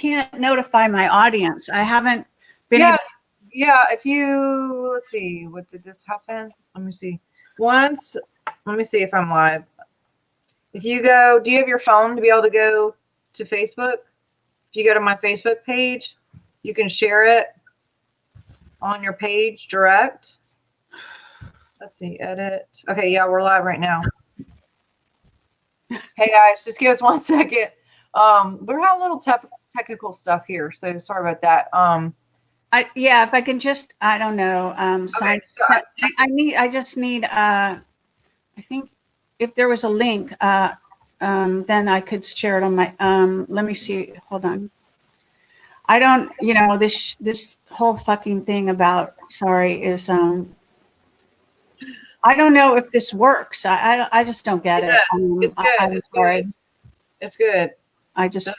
can't notify my audience. I haven't been able. Yeah, if you, let's see, what did this happen? Let me see. Let me see if I'm live. If you go, do you have your phone to be able to go to Facebook? If you go to my Facebook page, you can share it on your page direct. Let's see, edit. Okay, yeah, we're live right now. Hey guys, just give us 1 second. We're having a little technical stuff here, so sorry about that. If I can just, I don't know, sign. So I just need, I think if there was a link, then I could share it on my, let me see, hold on. I don't, this whole fucking thing about, is, I don't know if this works. I just don't get it. It's good. It's good. I just,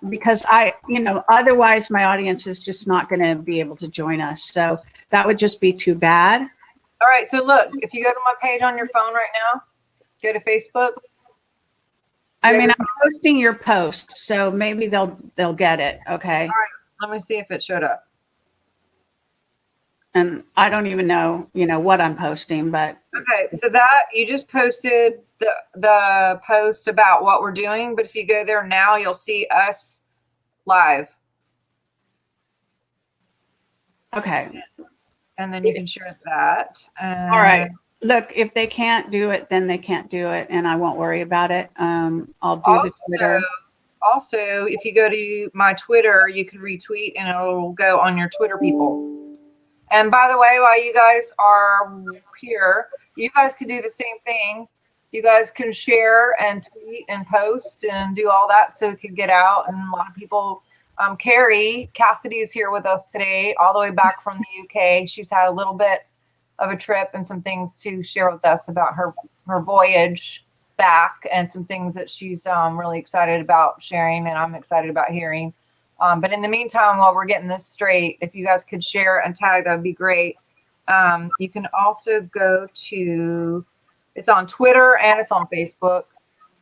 because otherwise my audience is just not going to be able to join us. So that would just be too bad. All right. So look, if you go to my page on your phone right now, go to Facebook. I'm posting your post, so maybe they'll get it. Okay. All right. Let me see if it showed up. And I don't even know, what I'm posting, but. Okay. So that you just posted the post about what we're doing, but if you go there now, you'll see us live. Okay. And then you can share that. All right. Look, if they can't do it, then they can't do it, and I won't worry about it. I'll do the Twitter. Also, if you go to my Twitter, you can retweet, and it'll go on your Twitter people. And by the way, while you guys are here, you guys can do the same thing. You guys can share and tweet and post and do all that so it can get out. And a lot of people, Kerry, Cassidy is here with us today, all the way back from the UK. She's had a little bit of a trip and some things to share with us about her voyage back and some things that she's really excited about sharing, and I'm excited about hearing. But in the meantime, while we're getting this straight, if you guys could share and tag, that would be great. You can also go to, it's on Twitter and it's on Facebook.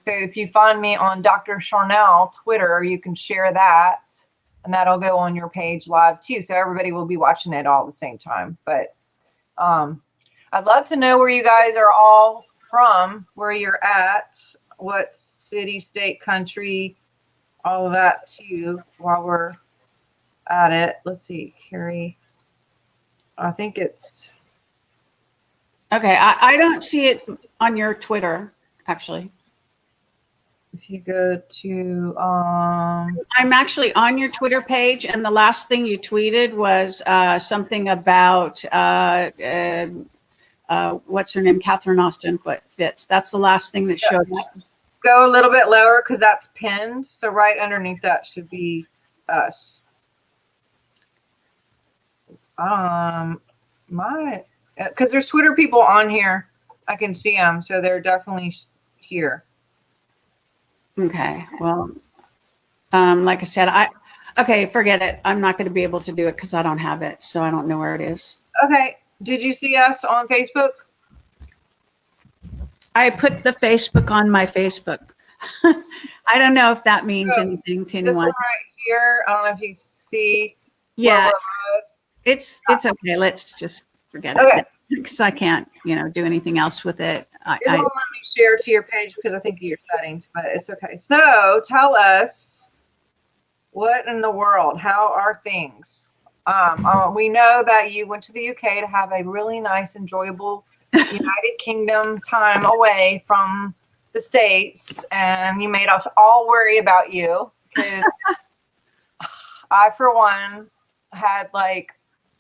So if you find me on Dr. Sharnael Twitter, you can share that, and that'll go on your page live too. So everybody will be watching it all at the same time. But I'd love to know where you guys are all from, where you're at, what city, state, country, all of that too, while we're at it. Let's see, Kerry. I think it's. Okay, I don't see it on your Twitter, actually. If you go to, I'm actually on your Twitter page, and the last thing you tweeted was something about what's her name, Catherine Austin Fitz. That's the last thing that showed up. Go a little bit lower because that's pinned. So right underneath that should be us. Because there's Twitter people on here. I can see them, so they're definitely here. Okay. Well, like I said, okay, forget it. I'm not going to be able to do it because I don't have it, so I don't know where it is. Okay. Did you see us on Facebook? I put the Facebook on my Facebook. I don't know if that means anything to anyone. This one right here. I don't know if you see. Yeah. It's okay. Let's just forget it because I can't, do anything else with it. It won't let me share to your page because I think of your settings, but it's okay. So tell us, what in the world? How are things? We know that you went to the UK to have a really nice, enjoyable United Kingdom time away from the States, and you made us all worry about you because I, for one, had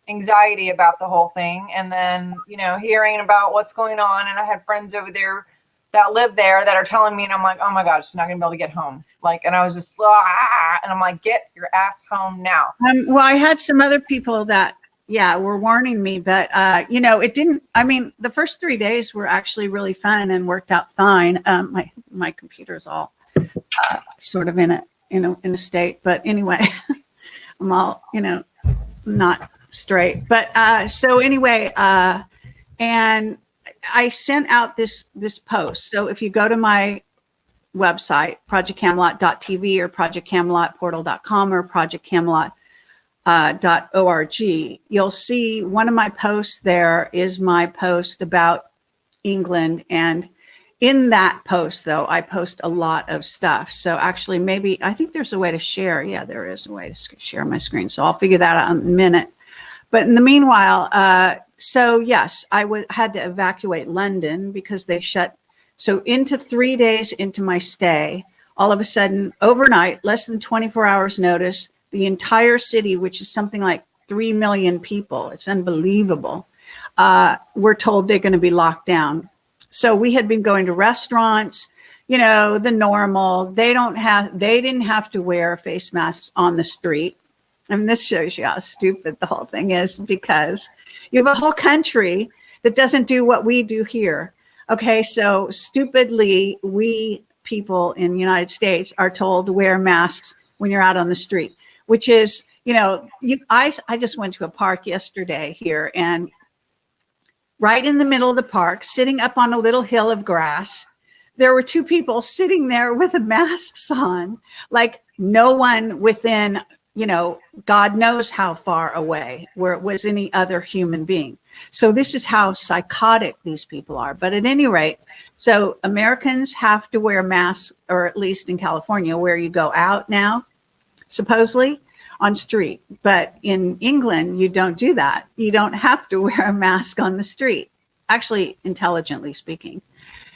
anxiety about the whole thing, and then hearing about what's going on, and I had friends over there that live there that are telling me, and I'm like, oh my God, she's not gonna be able to get home. And I was just and I'm like, get your ass home now. Well, I had some other people that were warning me, but it didn't. I mean, the first 3 days were actually really fun and worked out fine. My computer's all sort of in a state, but anyway, I'm all not straight. But so anyway, and I sent out this post. So if you go to my website, projectcamelot.tv or projectcamelotportal.com or projectcamelot.org, you'll see one of my posts there is my post about England. And in that post, though, I post a lot of stuff. So actually, maybe I think there's a way to share. Yeah, there is a way to share my screen. So I'll figure that out in a minute. But in the meanwhile, so yes, I had to evacuate London because they shut. So into 3 days into my stay, all of a sudden, overnight, less than 24 hours notice, the entire city, which is something like 3 million people, it's unbelievable, we're told they're going to be locked down. So we had been going to restaurants, you know, the normal. They didn't have to wear face masks on the street. And this shows you how stupid the whole thing is, because you have a whole country that doesn't do what we do here. Okay, so stupidly, we people in the United States are told to wear masks when you're out on the street, which is, you know, I just went to a park yesterday here, and right in the middle of the park, sitting up on a little hill of grass, there were two people sitting there with the masks on, like no one within, you know, God knows how far away where it was any other human being. So this is how psychotic these people are. But at any rate, so Americans have to wear masks, or at least in California, where you go out now, supposedly, on street. But in England, you don't do that. You don't have to wear a mask on the street, actually, intelligently speaking.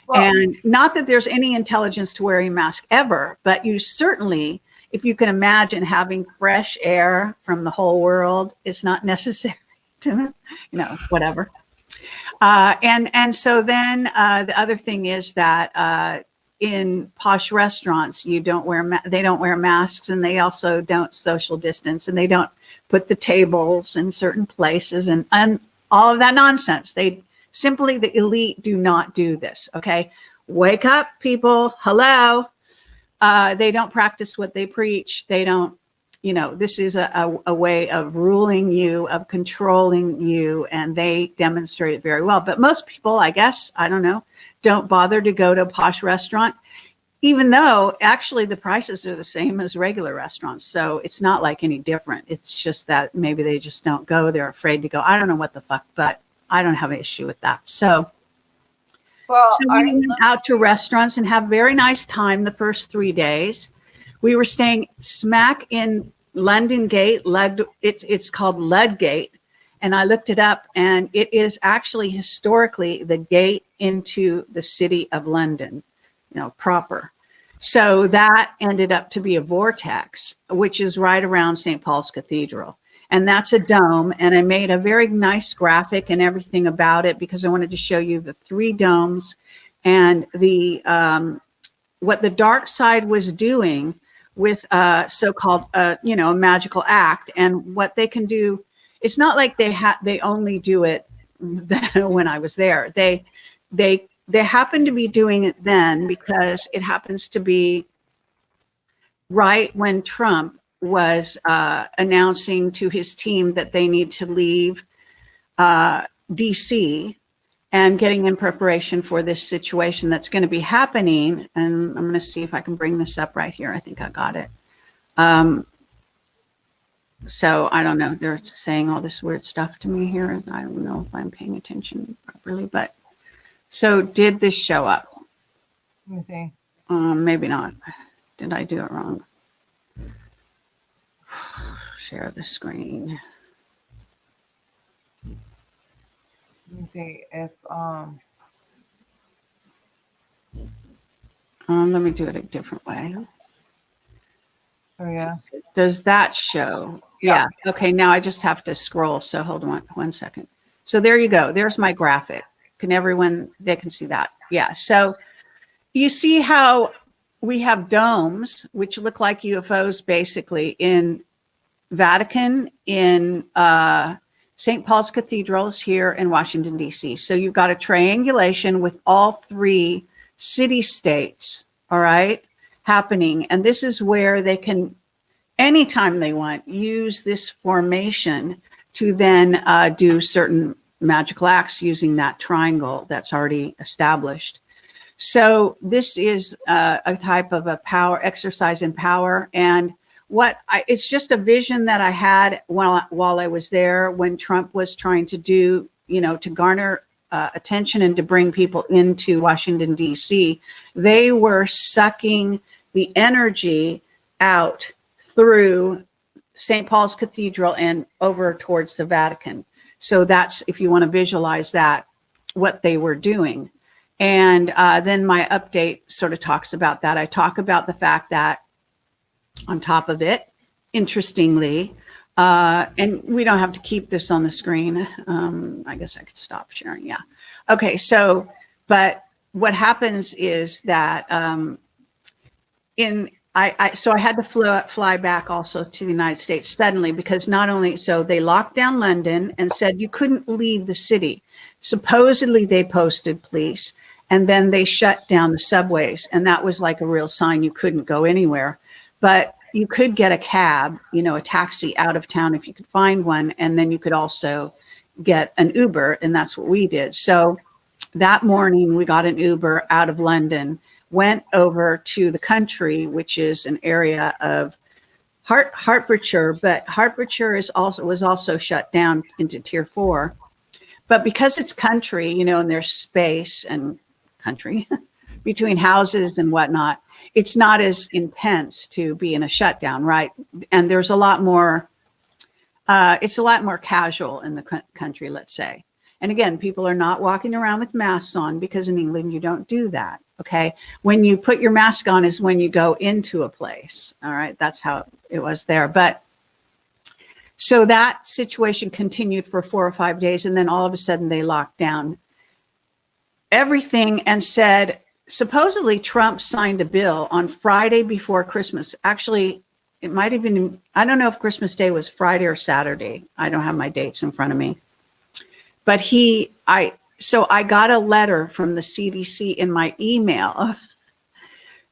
Well, and not that there's any intelligence to wearing a mask ever, but you certainly, if you can imagine having fresh air from the whole world, it's not necessary to, you know, whatever. And so then the other thing is that in posh restaurants, they don't wear masks, and they also don't social distance, and they don't put the tables in certain places, and all of that nonsense. The elite do not do this. Okay, wake up, people. Hello. They don't practice what they preach. They don't, you know, this is a way of ruling you, of controlling you, and they demonstrate it very well. But most people, I guess, I don't know, don't bother to go to a posh restaurant, even though actually the prices are the same as regular restaurants. So it's not like any different. It's just that maybe they just don't go. They're afraid to go. I don't know what the fuck, but I don't have an issue with that. So we went out to restaurants and have a very nice time the first 3 days. We were staying smack in London Gate. It's called Ludgate. And I looked it up, and it is actually historically the gate into the city of London, you know, proper. So that ended up to be a vortex, which is right around St. Paul's Cathedral. And that's a dome. And I made a very nice graphic and everything about it, because I wanted to show you the 3 domes and the what the dark side was doing with so-called, you know, a magical act, and what they can do. It's not like they only do it when I was there. They happen to be doing it then because it happens to be right when Trump was announcing to his team that they need to leave DC, and getting in preparation for this situation that's going to be happening. And I'm going to see if I can bring this up right here. I think I got it. So I don't know. They're saying all this weird stuff to me here, and I don't know if I'm paying attention properly. But so did this show up? Let me see. Maybe not. Did I do it wrong? Share the screen. Let me see if let me do it a different way. Oh yeah. Does that show? Yeah. Okay. Now I just have to scroll. So hold on 1 second. So there you go. There's my graphic. They can see that. Yeah. So you see how we have domes, which look like UFOs basically in Vatican, in St. Paul's Cathedrals here in Washington, D.C. So you've got a triangulation with all 3 city-states, all right, happening. And this is where they can, anytime they want, use this formation to then do certain magical acts using that triangle that's already established. So this is a type of a power exercise in power. And it's just a vision that I had while I was there when Trump was trying to do, to garner attention and to bring people into Washington, D.C. They were sucking the energy out through St. Paul's Cathedral and over towards the Vatican. So that's, if you want to visualize that, what they were doing. And then my update sort of talks about that. I talk about the fact that on top of it, interestingly, and we don't have to keep this on the screen. I guess I could stop sharing. Yeah. Okay. So, but what happens is that so I had to fly back also to the United States suddenly, because not only so they locked down London and said you couldn't leave the city. Supposedly they posted police, and then they shut down the subways, and that was like a real sign you couldn't go anywhere. But you could get a cab, a taxi out of town if you could find one, and then you could also get an Uber, and that's what we did. So that morning we got an Uber out of London, went over to the country, which is an area of Hertfordshire, but Hertfordshire was also shut down into Tier 4. But because it's country, and there's space and country between houses and whatnot, it's not as intense to be in a shutdown, right? And there's a lot more, it's a lot more casual in the country, let's say. And again, people are not walking around with masks on, because in England, you don't do that. Okay. When you put your mask on is when you go into a place. All right. That's how it was there. But so that situation continued for 4 or 5 days. And then all of a sudden they locked down everything and said, supposedly Trump signed a bill on Friday before Christmas. Actually, it might have been, I don't know if Christmas Day was Friday or Saturday. I don't have my dates in front of me. But so I got a letter from the CDC in my email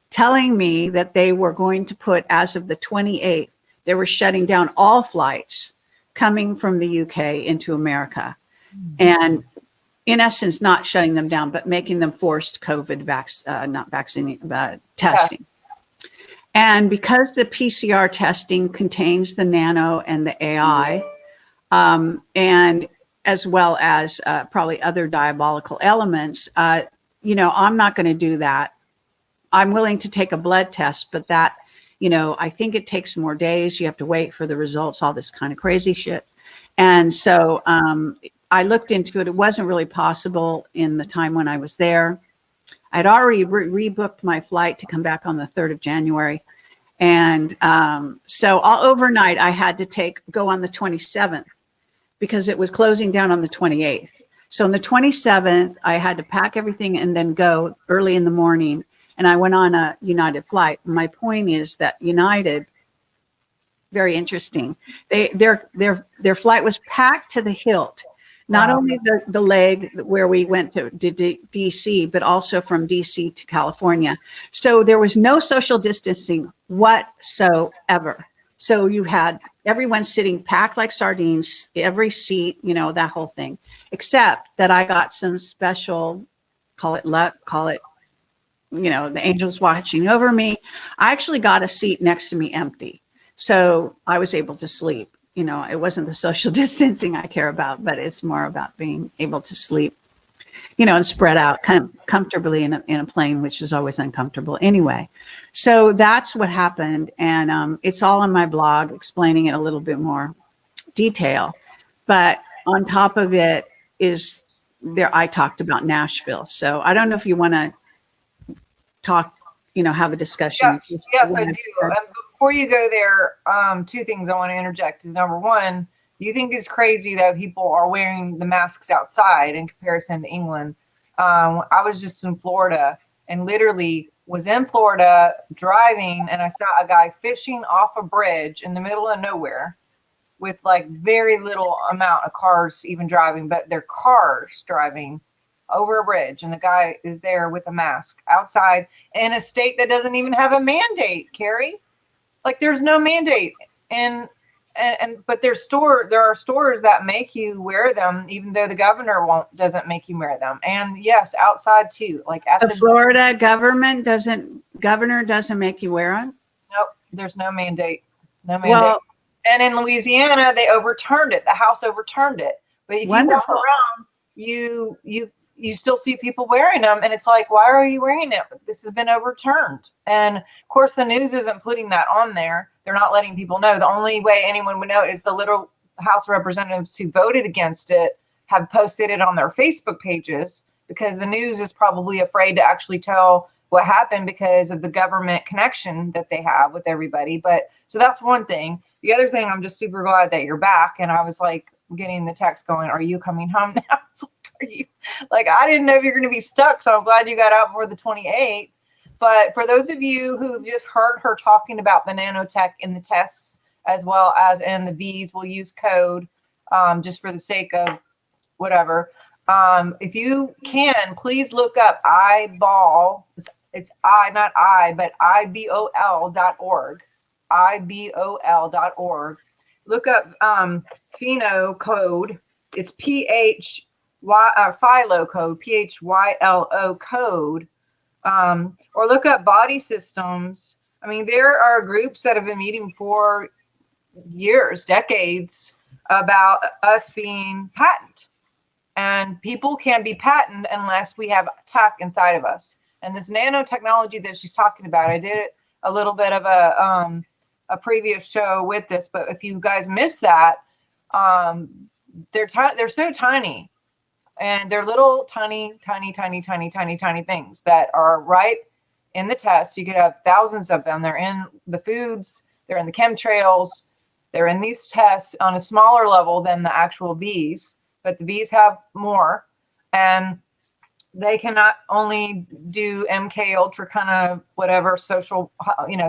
telling me that they were going to put, as of the 28th, they were shutting down all flights coming from the UK into America. Mm-hmm. And in essence, not shutting them down, but making them forced COVID testing. Yeah. And because the PCR testing contains the nano and the AI, and as well as probably other diabolical elements, I'm not going to do that. I'm willing to take a blood test, but that, I think it takes more days. You have to wait for the results, all this kind of crazy shit. And so I looked into it. It wasn't really possible in the time when I was there. I'd already rebooked my flight to come back on the 3rd of January. And so overnight I had to go on the 27th, because it was closing down on the 28th. So on the 27th, I had to pack everything and then go early in the morning. And I went on a United flight. My point is that United, very interesting. Their flight was packed to the hilt. Not only the leg where we went to DC, but also from DC to California. So there was no social distancing whatsoever. So you had everyone sitting packed like sardines, every seat, that whole thing, except that I got some special, call it luck, call it, the angels watching over me. I actually got a seat next to me empty. So I was able to sleep. It wasn't the social distancing I care about, but it's more about being able to sleep, and spread out comfortably in a plane, which is always uncomfortable anyway. So that's what happened. And it's all on my blog, explaining it a little bit more detail. But on top of it is there, I talked about Nashville. So I don't know if you want to talk, have a discussion. Yeah, yes, I do. Before you go there, 2 things I want to interject is, number one, do you think it's crazy that people are wearing the masks outside in comparison to England? I was just in Florida and literally was in Florida driving, and I saw a guy fishing off a bridge in the middle of nowhere with like very little amount of cars even driving, but they're cars driving over a bridge, and the guy is there with a mask outside in a state that doesn't even have a mandate, Kerry. Like, there's no mandate. And But there are stores that make you wear them, even though the governor doesn't make you wear them. And yes, outside too, like at the Florida governor doesn't make you wear them. Nope, there's no mandate. No mandate. Well, and in Louisiana, they overturned it. The House overturned it. But if you walk around, you still see people wearing them, and it's like, why are you wearing it? This has been overturned. And of course, the news isn't putting that on there. They're not letting people know. The only way anyone would know is the little House representatives who voted against it have posted it on their Facebook pages, because the news is probably afraid to actually tell what happened because of the government connection that they have with everybody. But so that's one thing. The other thing, I'm just super glad that you're back. And I was like getting the text going, are you coming home now? Are you like, I didn't know if you're going to be stuck. So I'm glad you got out before the 28th. But for those of you who just heard her talking about the nanotech in the tests, as well as in the V's, we'll use code just for the sake of whatever. If you can, please look up IBOL. It's not I, but IBOL.org. IBOL.org. Look up Pheno code. It's Philo code, PHYLO code. Or look up body systems. I mean, there are groups that have been meeting for years, decades, about us being patent. And people can't be patent unless we have tech inside of us. And this nanotechnology that she's talking about, I did a little bit of a previous show with this, but if you guys missed that, they're so tiny. And they're little tiny things that are right in the test. You could have thousands of them. They're in the foods. They're in the chemtrails. They're in these tests on a smaller level than the actual bees, but the bees have more. And they can not only do MK Ultra kind of whatever social,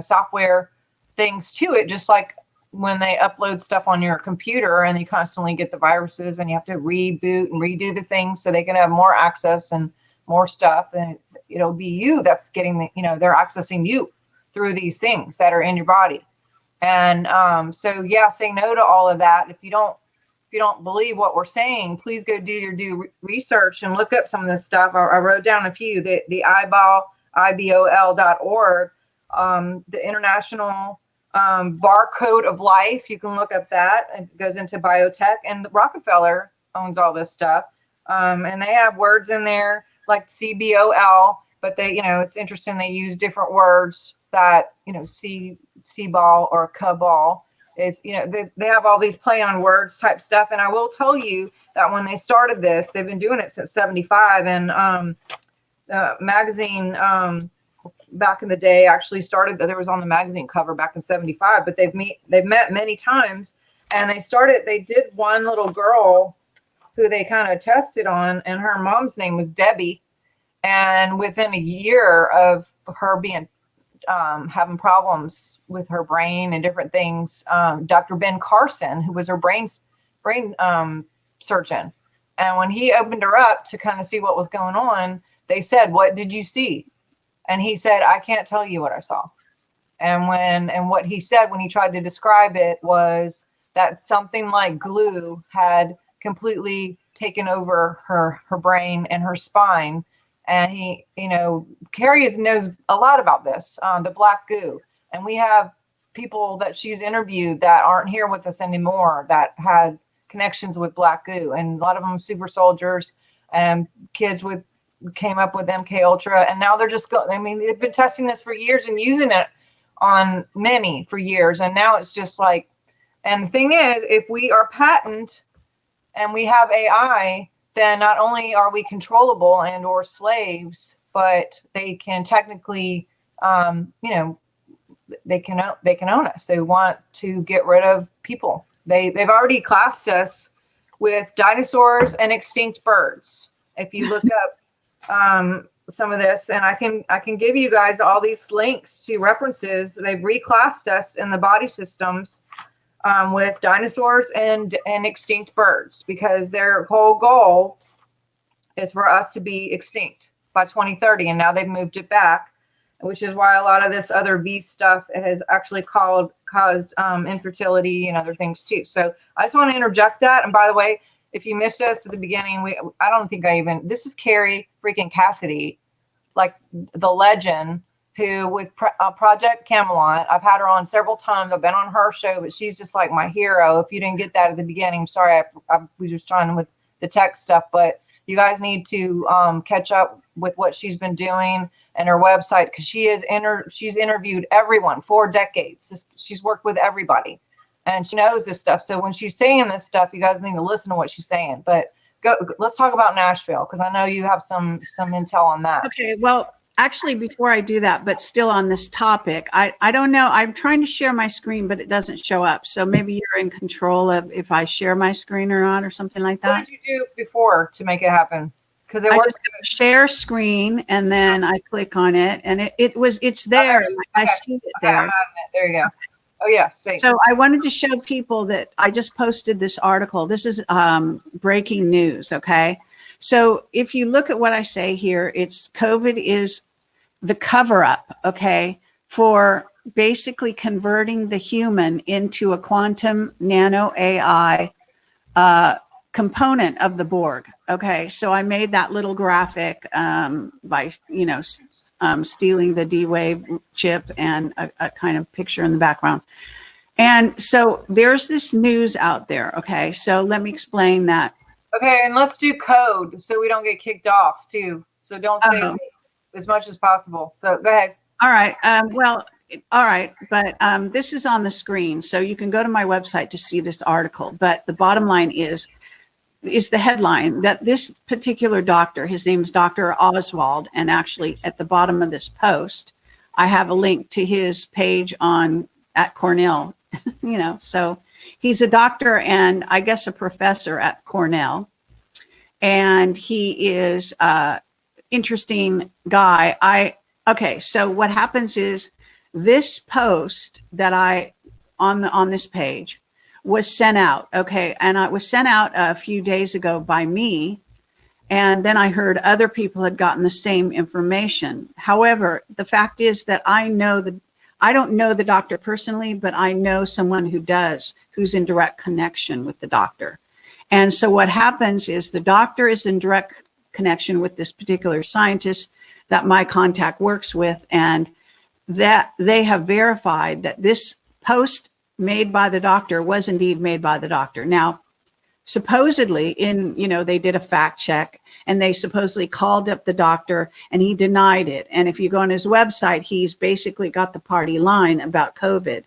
software things to it, just like when they upload stuff on your computer and you constantly get the viruses and you have to reboot and redo the things so they can have more access and more stuff. And it'll be you that's getting they're accessing you through these things that are in your body. And so say no to all of that. If you don't believe what we're saying, please go do your due research and look up some of this stuff. I wrote down a few. The IBOL.org, the International Barcode of Life. You can look up that. It goes into biotech, and Rockefeller owns all this stuff. And they have words in there like CBOL, but they, it's interesting. They use different words that, C-ball or cabal is, they have all these play on words type stuff. And I will tell you that when they started this, they've been doing it since 75, and magazine, back in the day actually started, there was on the magazine cover back in 75, but they've met many times. And they did one little girl who they kind of tested on, and her mom's name was Debbie. And within a year of her being having problems with her brain and different things, Dr. Ben Carson, who was her brain surgeon, and when he opened her up to kind of see what was going on, they said, "What did you see?" And he said, "I can't tell you what I saw." And what he said when he tried to describe it was that something like glue had completely taken over her brain and her spine. And he, Kerry knows a lot about this, the black goo. And we have people that she's interviewed that aren't here with us anymore that had connections with black goo. And a lot of them super soldiers and kids came up with MK Ultra. And now they're just they've been testing this for years and using it on many for years. And now it's just like, and the thing is, if we are patent and we have AI, then not only are we controllable and or slaves, but they can technically, they can own us. They want to get rid of people. They've already classed us with dinosaurs and extinct birds. If you look up some of this, and I can give you guys all these links to references. They've reclassed us in the body systems with dinosaurs and extinct birds, because their whole goal is for us to be extinct by 2030. And now they've moved it back. which is why a lot of this other V stuff has actually caused infertility and other things too. So I just want to interject that. And by the way, if you missed us at the beginning, I don't think this is Kerry freaking Cassidy, like the legend, who with Project Camelot, I've had her on several times. I've been on her show, but she's just like my hero. If you didn't get that at the beginning, I'm sorry. I was just trying with the tech stuff, but you guys need to catch up with what she's been doing and her website, because she's interviewed everyone for decades. She's worked with everybody, and she knows this stuff. So when she's saying this stuff, you guys need to listen to what she's saying. But let's talk about Nashville, because I know you have some intel on that. Okay, well, actually, before I do that, but still on this topic, I don't know. I'm trying to share my screen, but it doesn't show up. So maybe you're in control of if I share my screen or not, or something like that. What did you do before to make it happen? Because I just share screen, and then I click on it, and it's there. Okay. I see it there. I'm adding it. There you go. Oh yes. Yeah, so I wanted to show people that I just posted this article. This is breaking news. Okay. So if you look at what I say here, it's COVID is the cover up, okay, for basically converting the human into a quantum nano AI component of the Borg. Okay. So I made that little graphic by, stealing the D-Wave chip and a kind of picture in the background. And so there's this news out there. Okay. So let me explain that. Okay, and let's do code so we don't get kicked off too. So don't say as much as possible. So go ahead. All right. All right. But this is on the screen, so you can go to my website to see this article. But the bottom line is the headline that this particular doctor, his name is Dr. Oswald, and actually at the bottom of this post, I have a link to his page at Cornell. So he's a doctor and I guess a professor at Cornell, and he is a interesting guy. So what happens is this post that on this page was sent out. Okay. And it was sent out a few days ago by me. And then I heard other people had gotten the same information. However, the fact is that I don't know the doctor personally, but I know someone who does, who's in direct connection with the doctor. And so what happens is the doctor is in direct connection with this particular scientist that my contact works with, and that they have verified that this post made by the doctor was indeed made by the doctor. Now, supposedly they did a fact check, and they supposedly called up the doctor and he denied it. And if you go on his website, he's basically got the party line about COVID.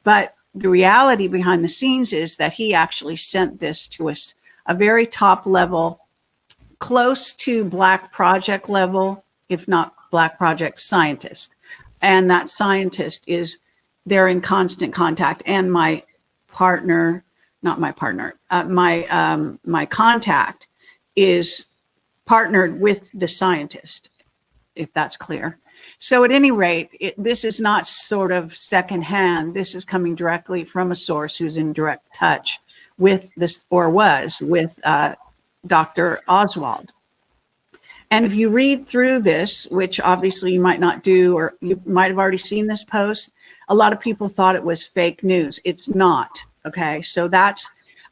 But the reality behind the scenes is that he actually sent this to us, a very top level, close to Black Project level, if not Black Project scientist. And that scientist they're in constant contact. And my partner, not my partner, my contact is partnered with the scientist, if that's clear. So at any rate, this is not sort of secondhand. This is coming directly from a source who's in direct touch with this, or was with Dr. Oswald. And if you read through this, which obviously you might not do, or you might have already seen this post, a lot of people thought it was fake news. It's not. Okay. So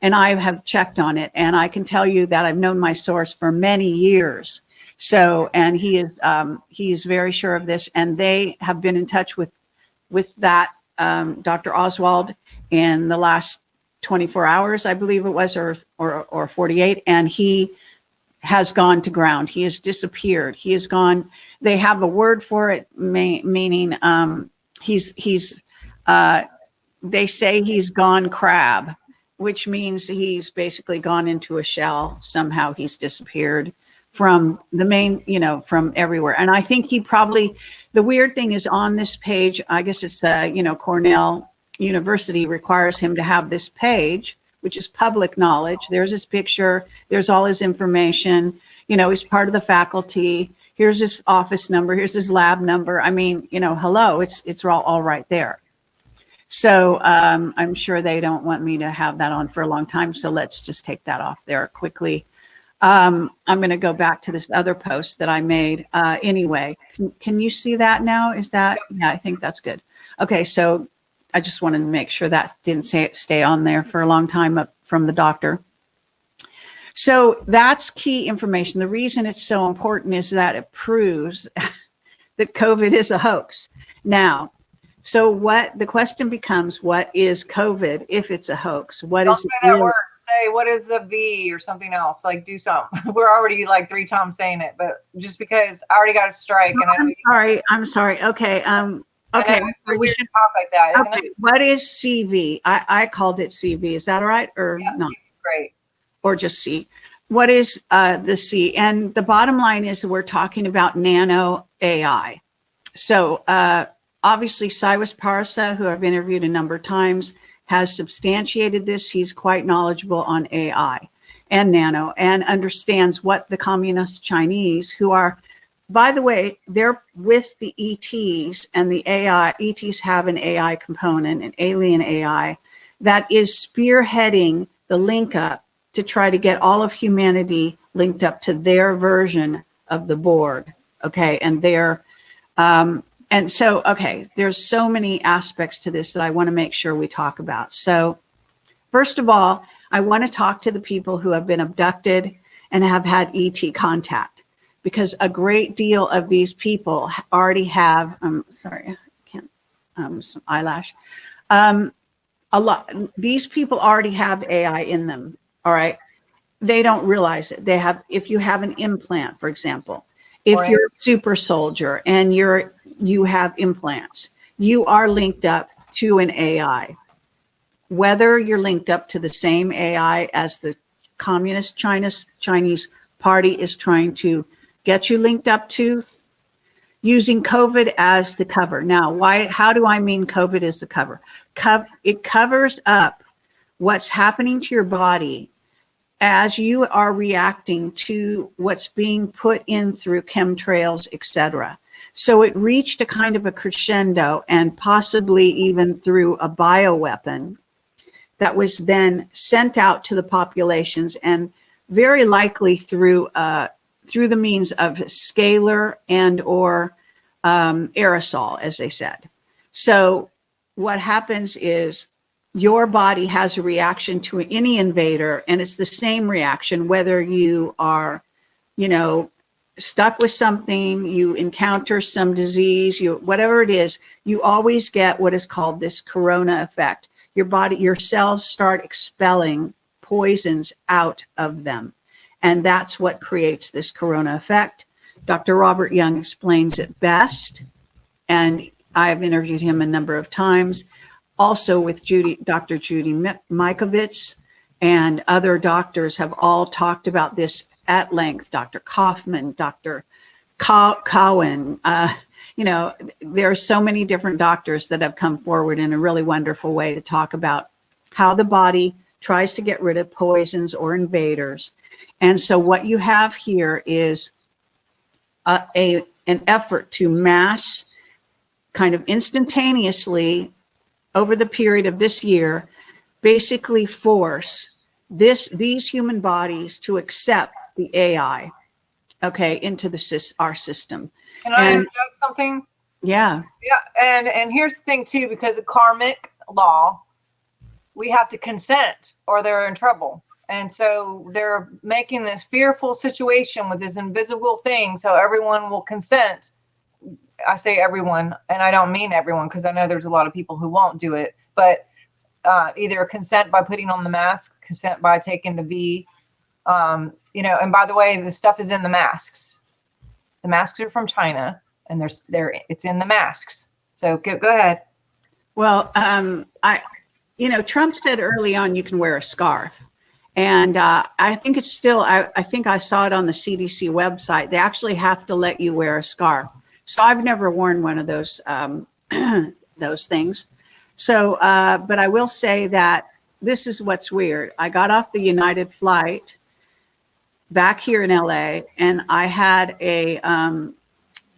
and I have checked on it, and I can tell you that I've known my source for many years. So, and he is very sure of this, and they have been in touch with that Dr. Oswald in the last 24 hours, I believe it was, or 48, and he has gone to ground. He has disappeared. He has gone. They have a word for it, meaning they say he's gone crab, which means he's basically gone into a shell. Somehow he's disappeared from the main, from everywhere. And I think the weird thing is on this page, I guess it's, Cornell University requires him to have this page, which is public knowledge. There's his picture. There's all his information. He's part of the faculty. Here's his office number. Here's his lab number. I mean, hello, it's all right there. So I'm sure they don't want me to have that on for a long time. So let's just take that off there quickly. I'm going to go back to this other post that I made. Anyway, can you see that now? Is that, yeah, I think that's good. Okay, so I just wanted to make sure that didn't stay on there for a long time up from the doctor. So that's key information. The reason it's so important is that it proves that COVID is a hoax. Now, so what the question becomes, what is COVID if it's a hoax? What Don't is say it that really? word. Say, what is the V or something else? Like, do something. We're already like 3 times saying it, but just because I already got a strike. No, And I'm sorry. Okay. Okay. It's so weird to talk like that, isn't Okay. it? What is CV? I called it CV. Is that all right? Or Yeah, not? great. Or just C? What is the C? And the bottom line is that we're talking about nano AI. So obviously Cyrus Parsa, who I've interviewed a number of times, has substantiated this. He's quite knowledgeable on AI and nano and understands what the communist Chinese, who are, by the way, they're with the ETs, and the AI, ETs have an AI component, an alien AI, that is spearheading the link up to try to get all of humanity linked up to their version of the board. Okay. And okay, there's so many aspects to this that I want to make sure we talk about. So first of all, I want to talk to the people who have been abducted and have had ET contact, because a great deal of these people already have, sorry, I can't, some eyelash. These people already have AI in them. All right. They don't realize it. They have, if you have an implant, for example, if you're a super soldier and you have implants, you are linked up to an AI. Whether you're linked up to the same AI as the communist Chinese party is trying to get you linked up to, using COVID as the cover. Now, how do I mean COVID is the cover? It covers up what's happening to your body as you are reacting to what's being put in through chemtrails, etc. So it reached a kind of a crescendo, and possibly even through a bioweapon that was then sent out to the populations, and very likely through the means of scalar and or aerosol, as they said. So what happens is your body has a reaction to any invader, and it's the same reaction whether you are, stuck with something, you encounter some disease, whatever it is, you always get what is called this corona effect. Your cells start expelling poisons out of them. And that's what creates this corona effect. Dr. Robert Young explains it best, and I've interviewed him a number of times. Also with Dr. Judy Mikovits, and other doctors have all talked about this at length. Dr. Kaufman, Dr. Cowan, there are so many different doctors that have come forward in a really wonderful way to talk about how the body tries to get rid of poisons or invaders. And so what you have here is an effort to mass, kind of instantaneously, over the period of this year, basically force these human bodies to accept the AI, into our system. Can I interject something? Yeah. Yeah, and here's the thing too, because of karmic law, we have to consent or they're in trouble. And so they're making this fearful situation with this invisible thing so everyone will consent. I say everyone, and I don't mean everyone, because I know there's a lot of people who won't do it, but either consent by putting on the mask, consent by taking the V, and by the way, the stuff is in the masks. The masks are from China, and it's in the masks. So go ahead. Well, Trump said early on you can wear a scarf. And I think it's still, I think I saw it on the CDC website. They actually have to let you wear a scarf. So I've never worn one of those those things. So, but I will say that this is what's weird. I got off the United flight back here in LA, and I had a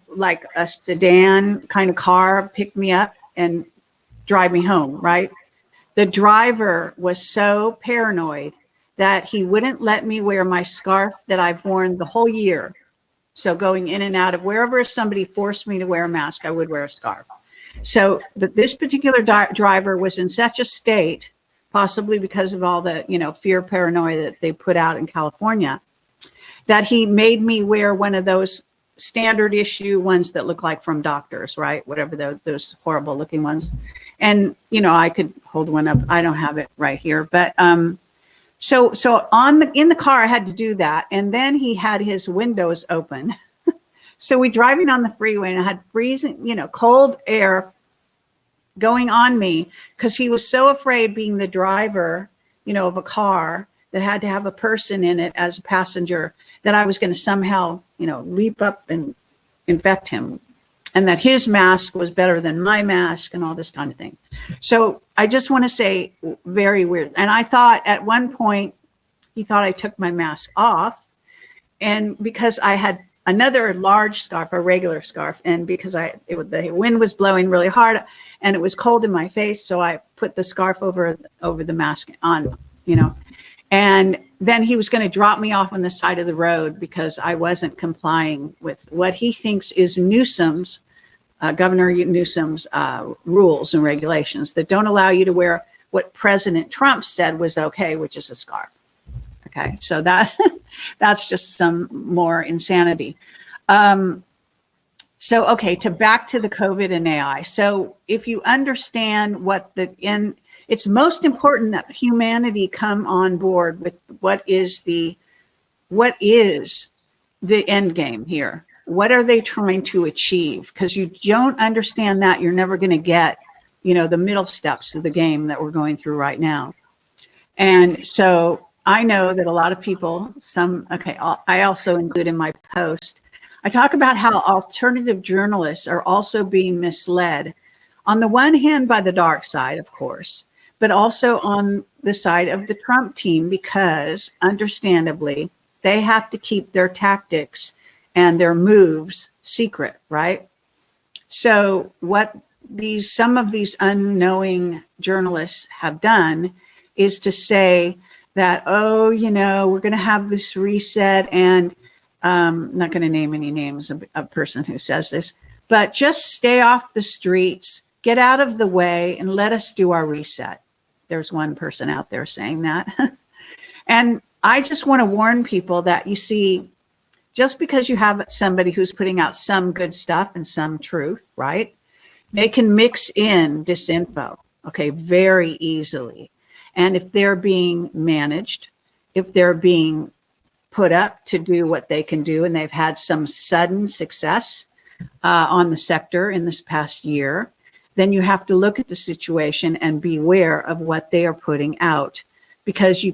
like a sedan kind of car pick me up and drive me home, right? The driver was so paranoid that he wouldn't let me wear my scarf that I've worn the whole year. So going in and out of wherever, if somebody forced me to wear a mask, I would wear a scarf. So, but this particular driver was in such a state, possibly because of all the, fear, paranoia that they put out in California, that he made me wear one of those standard issue ones that look like from doctors, right? Whatever those horrible looking ones. And, I could hold one up. I don't have it right here, but, so in the car, I had to do that. And then he had his windows open. So we driving on the freeway and I had freezing, cold air going on me because he was so afraid being the driver, of a car that had to have a person in it as a passenger that I was going to somehow, leap up and infect him, and that his mask was better than my mask and all this kind of thing. So I just want to say, very weird. And I thought at one point, he thought I took my mask off, and because I had another large scarf, a regular scarf, and because the wind was blowing really hard and it was cold in my face, so I put the scarf over the mask on, and then he was going to drop me off on the side of the road because I wasn't complying with what he thinks is Newsom's, Governor Newsom's rules and regulations that don't allow you to wear what President Trump said was okay, which is a scarf. Okay, so that's just some more insanity. Okay, back to the COVID and AI. So if you understand it's most important that humanity come on board with what is the end game here. What are they trying to achieve? Because you don't understand that, you're never going to get, the middle steps of the game that we're going through right now. And so I know that a lot of people, I also include in my post, I talk about how alternative journalists are also being misled, on the one hand by the dark side, of course, but also on the side of the Trump team, because understandably, they have to keep their tactics and their moves secret, right? So what some of these unknowing journalists have done is to say that, we're going to have this reset, and I'm not going to name any names of a person who says this, but just stay off the streets, get out of the way, and let us do our reset. There's one person out there saying that. And I just want to warn people that, you see, just because you have somebody who's putting out some good stuff and some truth, right? They can mix in disinfo, very easily. And if they're being managed, if they're being put up to do what they can do, and they've had some sudden success on the sector in this past year, then you have to look at the situation and beware of what they are putting out, because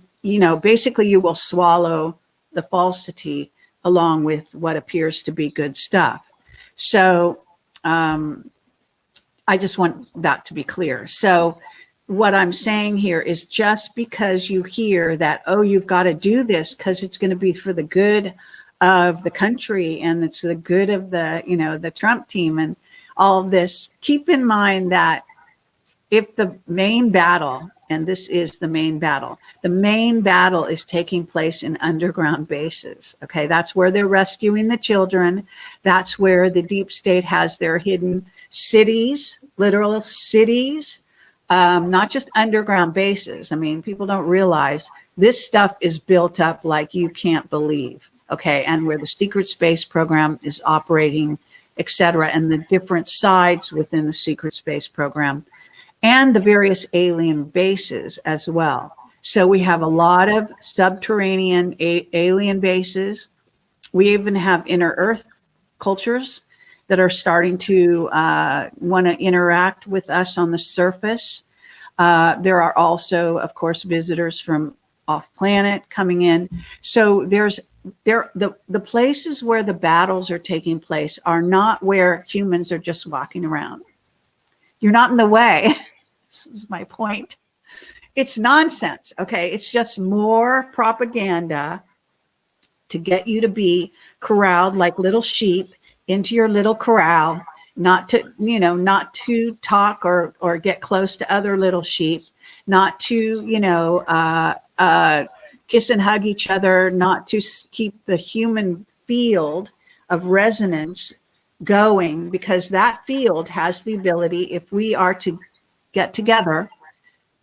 basically you will swallow the falsity along with what appears to be good stuff. So I just want that to be clear. So what I'm saying here is, just because you hear that, you've got to do this because it's going to be for the good of the country and it's the good of the Trump team and all of this, keep in mind that if the main battle, and this is the main battle is taking place in underground bases. Okay, that's where they're rescuing the children. That's where the deep state has their hidden cities, literal cities. Not just underground bases. I mean, people don't realize this stuff is built up like you can't believe, okay? And where the secret space program is operating, et cetera, and the different sides within the secret space program and the various alien bases as well. So we have a lot of subterranean alien bases. We even have inner Earth cultures that are starting to want to interact with us on the surface. There are also, of course, visitors from off planet coming in. So the places where the battles are taking place are not where humans are just walking around. You're not in the way. This is my point. It's nonsense. Okay. It's just more propaganda to get you to be corralled like little sheep into your little corral, not to talk or get close to other little sheep, not to, kiss and hug each other, not to keep the human field of resonance going, because that field has the ability, if we are to get together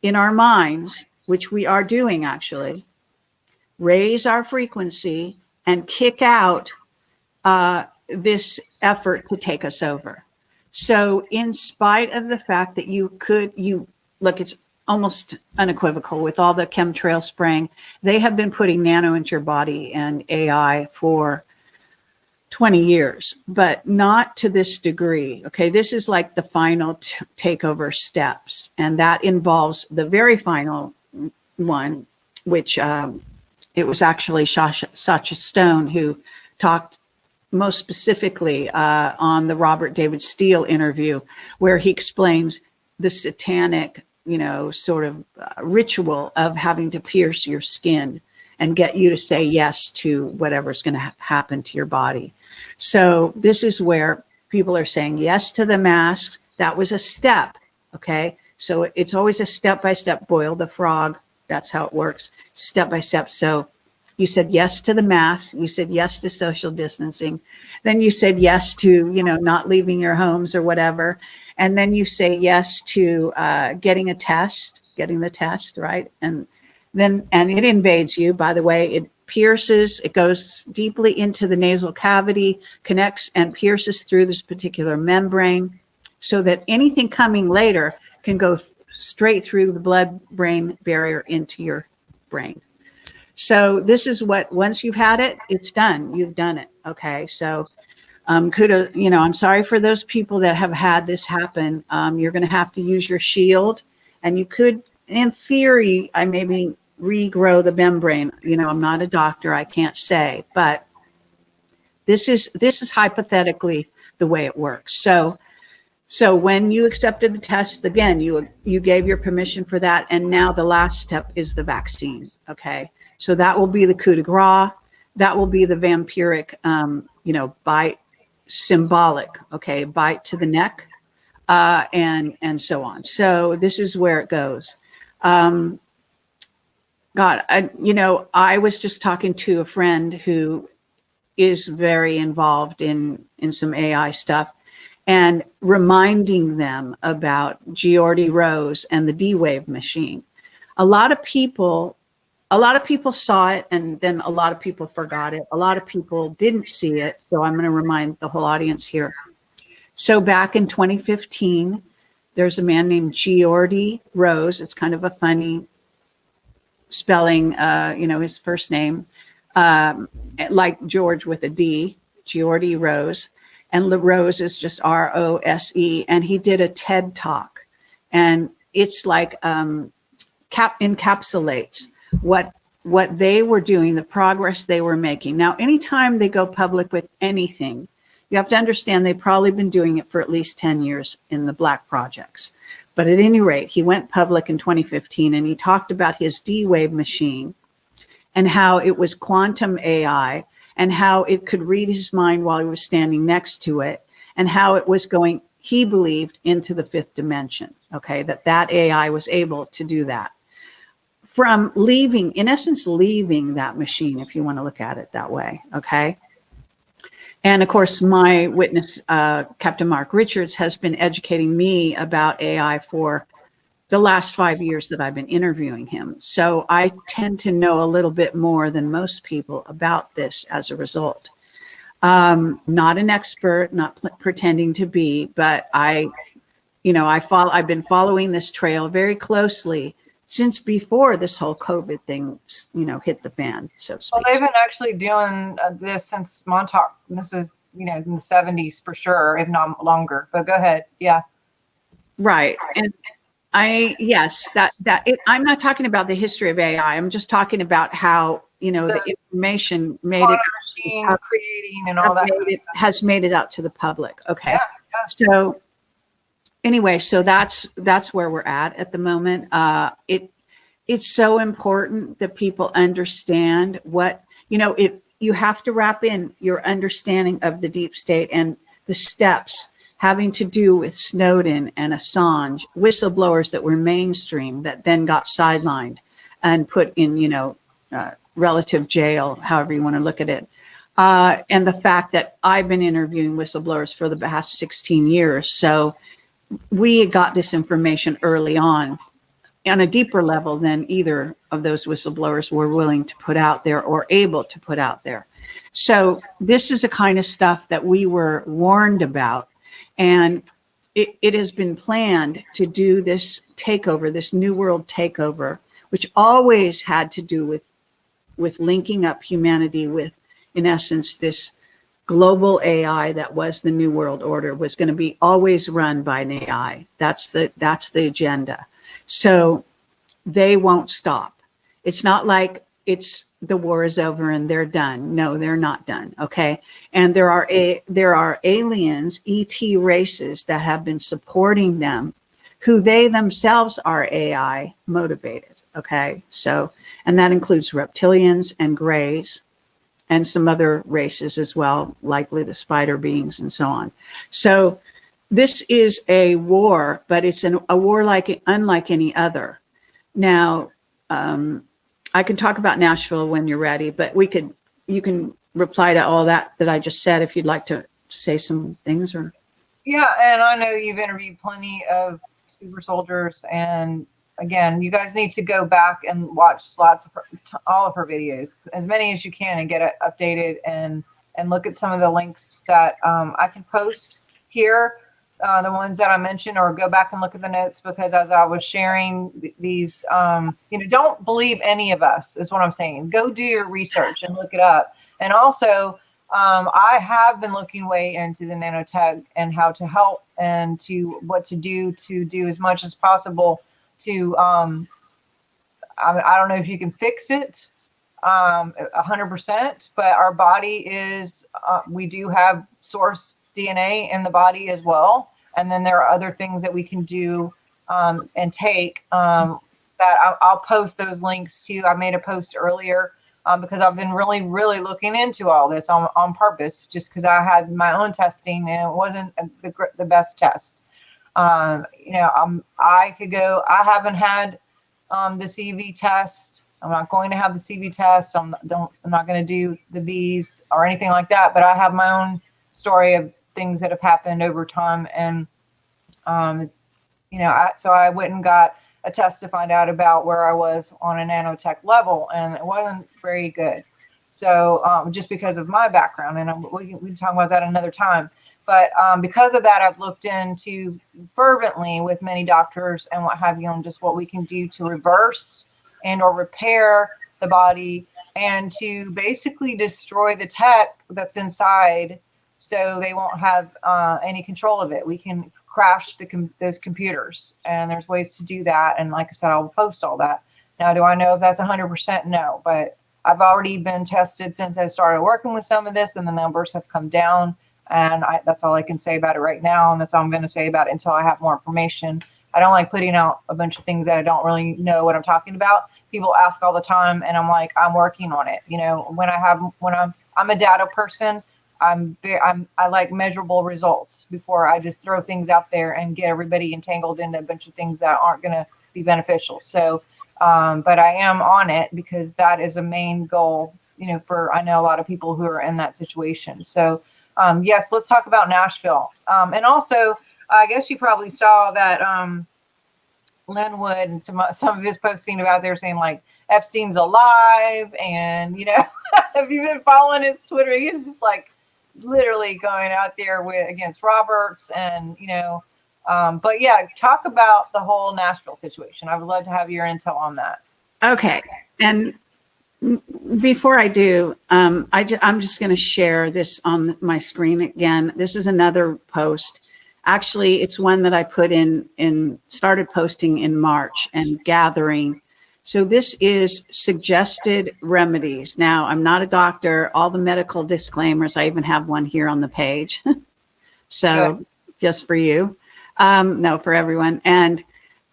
in our minds, which we are doing actually, raise our frequency and kick out this effort to take us over. So in spite of the fact that you look, it's almost unequivocal with all the chemtrail spraying. They have been putting nano into your body and AI for 20 years, but not to this degree. Okay, this is like the final takeover steps, and that involves the very final one, which it was actually Sacha Stone who talked most specifically on the Robert David Steele interview, where he explains the satanic, sort of ritual of having to pierce your skin and get you to say yes to whatever's going to happen to your body. So this is where people are saying yes to the masks. That was a step. Okay. So it's always a step-by-step, boil the frog. That's how it works, step by step. So you said yes to the mask. You said yes to social distancing. Then you said yes to, not leaving your homes or whatever. And then you say yes to getting the test, right? And it invades you, by the way. It pierces, it goes deeply into the nasal cavity, connects and pierces through this particular membrane, so that anything coming later can go straight through the blood-brain barrier into your brain. So this is what, once you've had it, it's done. You've done it. Okay. So kudos, I'm sorry for those people that have had this happen. You're going to have to use your shield, and you could, in theory, I maybe regrow the membrane. I'm not a doctor. I can't say, but this is hypothetically the way it works. So when you accepted the test, again, you gave your permission for that. And now the last step is the vaccine. Okay. So that will be the coup de grace. That will be the vampiric, bite, symbolic, okay, bite to the neck, and so on. So this is where it goes. I was just talking to a friend who is very involved in some AI stuff, and reminding them about Geordie Rose and the D-Wave machine. A lot of people saw it, and then a lot of people forgot it. A lot of people didn't see it. So I'm going to remind the whole audience here. So back in 2015, there's a man named Geordie Rose. It's kind of a funny spelling, his first name, like George with a D, Geordie Rose. And Rose is just R-O-S-E. And he did a TED talk. And it's like encapsulates what they were doing, the progress they were making. Now, anytime they go public with anything, you have to understand they've probably been doing it for at least 10 years in the Black projects. But at any rate, he went public in 2015, and he talked about his D-Wave machine and how it was quantum AI, and how it could read his mind while he was standing next to it, and how it was going, he believed, into the fifth dimension. Okay, that AI was able to do that. From leaving that machine, if you want to look at it that way, okay? And of course, my witness, Captain Mark Richards, has been educating me about AI for the last 5 years that I've been interviewing him. So I tend to know a little bit more than most people about this as a result. Not an expert, not pretending to be, but I've been following this trail very closely since before this whole COVID thing, hit the fan, so to speak. Well, they've been actually doing this since Montauk. This is, in the 70s for sure, if not longer. But go ahead. Yeah. Right. And I'm not talking about the history of AI. I'm just talking about how, the information made it machine creating and all that has made it out to the public. Okay. Yeah. So anyway, so that's where we're at the moment. It's so important that people understand what, you have to wrap in your understanding of the deep state and the steps having to do with Snowden and Assange, whistleblowers that were mainstream that then got sidelined and put in, relative jail, however you want to look at it. And the fact that I've been interviewing whistleblowers for the past 16 years. So we got this information early on a deeper level than either of those whistleblowers were willing to put out there or able to put out there. So this is the kind of stuff that we were warned about. And it has been planned to do this takeover, this New World takeover, which always had to do with linking up humanity with, in essence, this global AI that was the New World Order, was going to be always run by an AI. That's the agenda. So they won't stop. It's not like the war is over and they're done. No, they're not done. Okay. And there are aliens, ET races that have been supporting them, who they themselves are AI motivated. Okay. So, and that includes reptilians and grays and some other races as well, likely the spider beings and so on. So this is a war, but it's a war unlike any other. Now, I can talk about Nashville when you're ready, but you can reply to all that I just said if you'd like to say some things. Or yeah, and I know you've interviewed plenty of super soldiers, and again, you guys need to go back and watch all of her videos, as many as you can, and get it updated and look at some of the links that I can post here. The ones that I mentioned, or go back and look at the notes, because as I was sharing these, don't believe any of us is what I'm saying. Go do your research and look it up. And also, I have been looking way into the nanotech and how to help and what to do as much as possible to, I don't know if you can fix it 100%, but our body is, we do have source DNA in the body as well. And then there are other things that we can do and take that I'll post those links to. I made a post earlier because I've been really, really looking into all this on purpose, just because I had my own testing and it wasn't the best test. I could go, I haven't had the CV test. I'm not going to have the CV test. I'm not going to do the Bs or anything like that, but I have my own story of things that have happened over time. And, so I went and got a test to find out about where I was on a nanotech level, and it wasn't very good. So just because of my background, and we can talk about that another time. But because of that, I've looked into fervently with many doctors and what have you on just what we can do to reverse and or repair the body and to basically destroy the tech that's inside, so they won't have any control of it. We can crash those computers, and there's ways to do that. And like I said, I'll post all that. Now, do I know if that's 100%? No, but I've already been tested since I started working with some of this, and the numbers have come down. And that's all I can say about it right now. And that's all I'm going to say about it until I have more information. I don't like putting out a bunch of things that I don't really know what I'm talking about. People ask all the time, and I'm like, I'm working on it. I'm a data person. I like measurable results before I just throw things out there and get everybody entangled into a bunch of things that aren't going to be beneficial. So, but I am on it because that is a main goal, I know a lot of people who are in that situation. So, yes, let's talk about Nashville. And also, I guess you probably saw that Linwood and some of his posting about there saying like Epstein's alive, and if you've been following his Twitter, he's just like literally going out there against Roberts, and but yeah, talk about the whole Nashville situation. I would love to have your intel on that. Okay, and before I do, I'm just going to share this on my screen again. This is another post. Actually, it's one that I put started posting in March and gathering. So this is suggested remedies. Now, I'm not a doctor. All the medical disclaimers, I even have one here on the page. So just for you. No, for everyone. And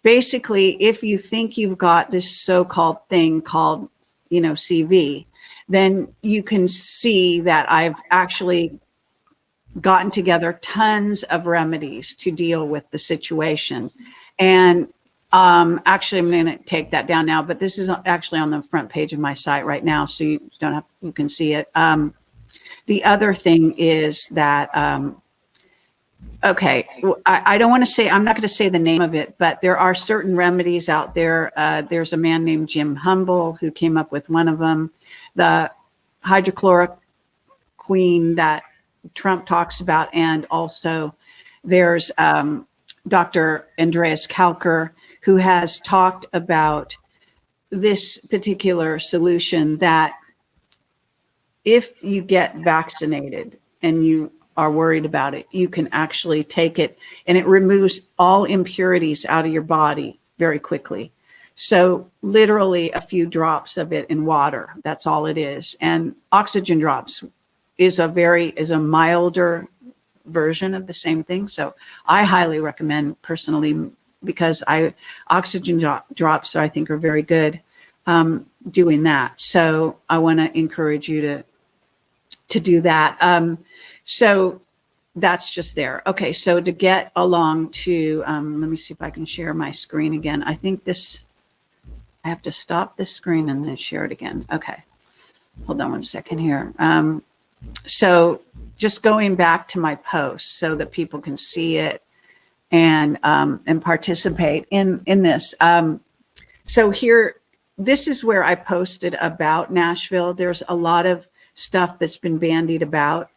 basically, if you think you've got this so-called thing called, CV, then you can see that I've actually gotten together tons of remedies to deal with the situation. And Actually, I'm going to take that down now, but this is actually on the front page of my site right now, so you can see it. The other thing is that, okay, I don't want to say, I'm not going to say the name of it, but there are certain remedies out there. There's a man named Jim Humble who came up with one of them. The hydrochloroquine that Trump talks about, and also there's Dr. Andreas Kalker, who has talked about this particular solution, that if you get vaccinated and you are worried about it, you can actually take it and it removes all impurities out of your body very quickly. So literally a few drops of it in water, that's all it is. And oxygen drops is a milder version of the same thing. So I highly recommend personally, because oxygen drops I think are very good doing that. So I want to encourage you to do that. So that's just there. Okay, so to get along to, let me see if I can share my screen again. I think I have to stop this screen and then share it again. Okay, hold on one second here. So just going back to my post so that people can see it and participate in this. So here, this is where I posted about Nashville. There's a lot of stuff that's been bandied about.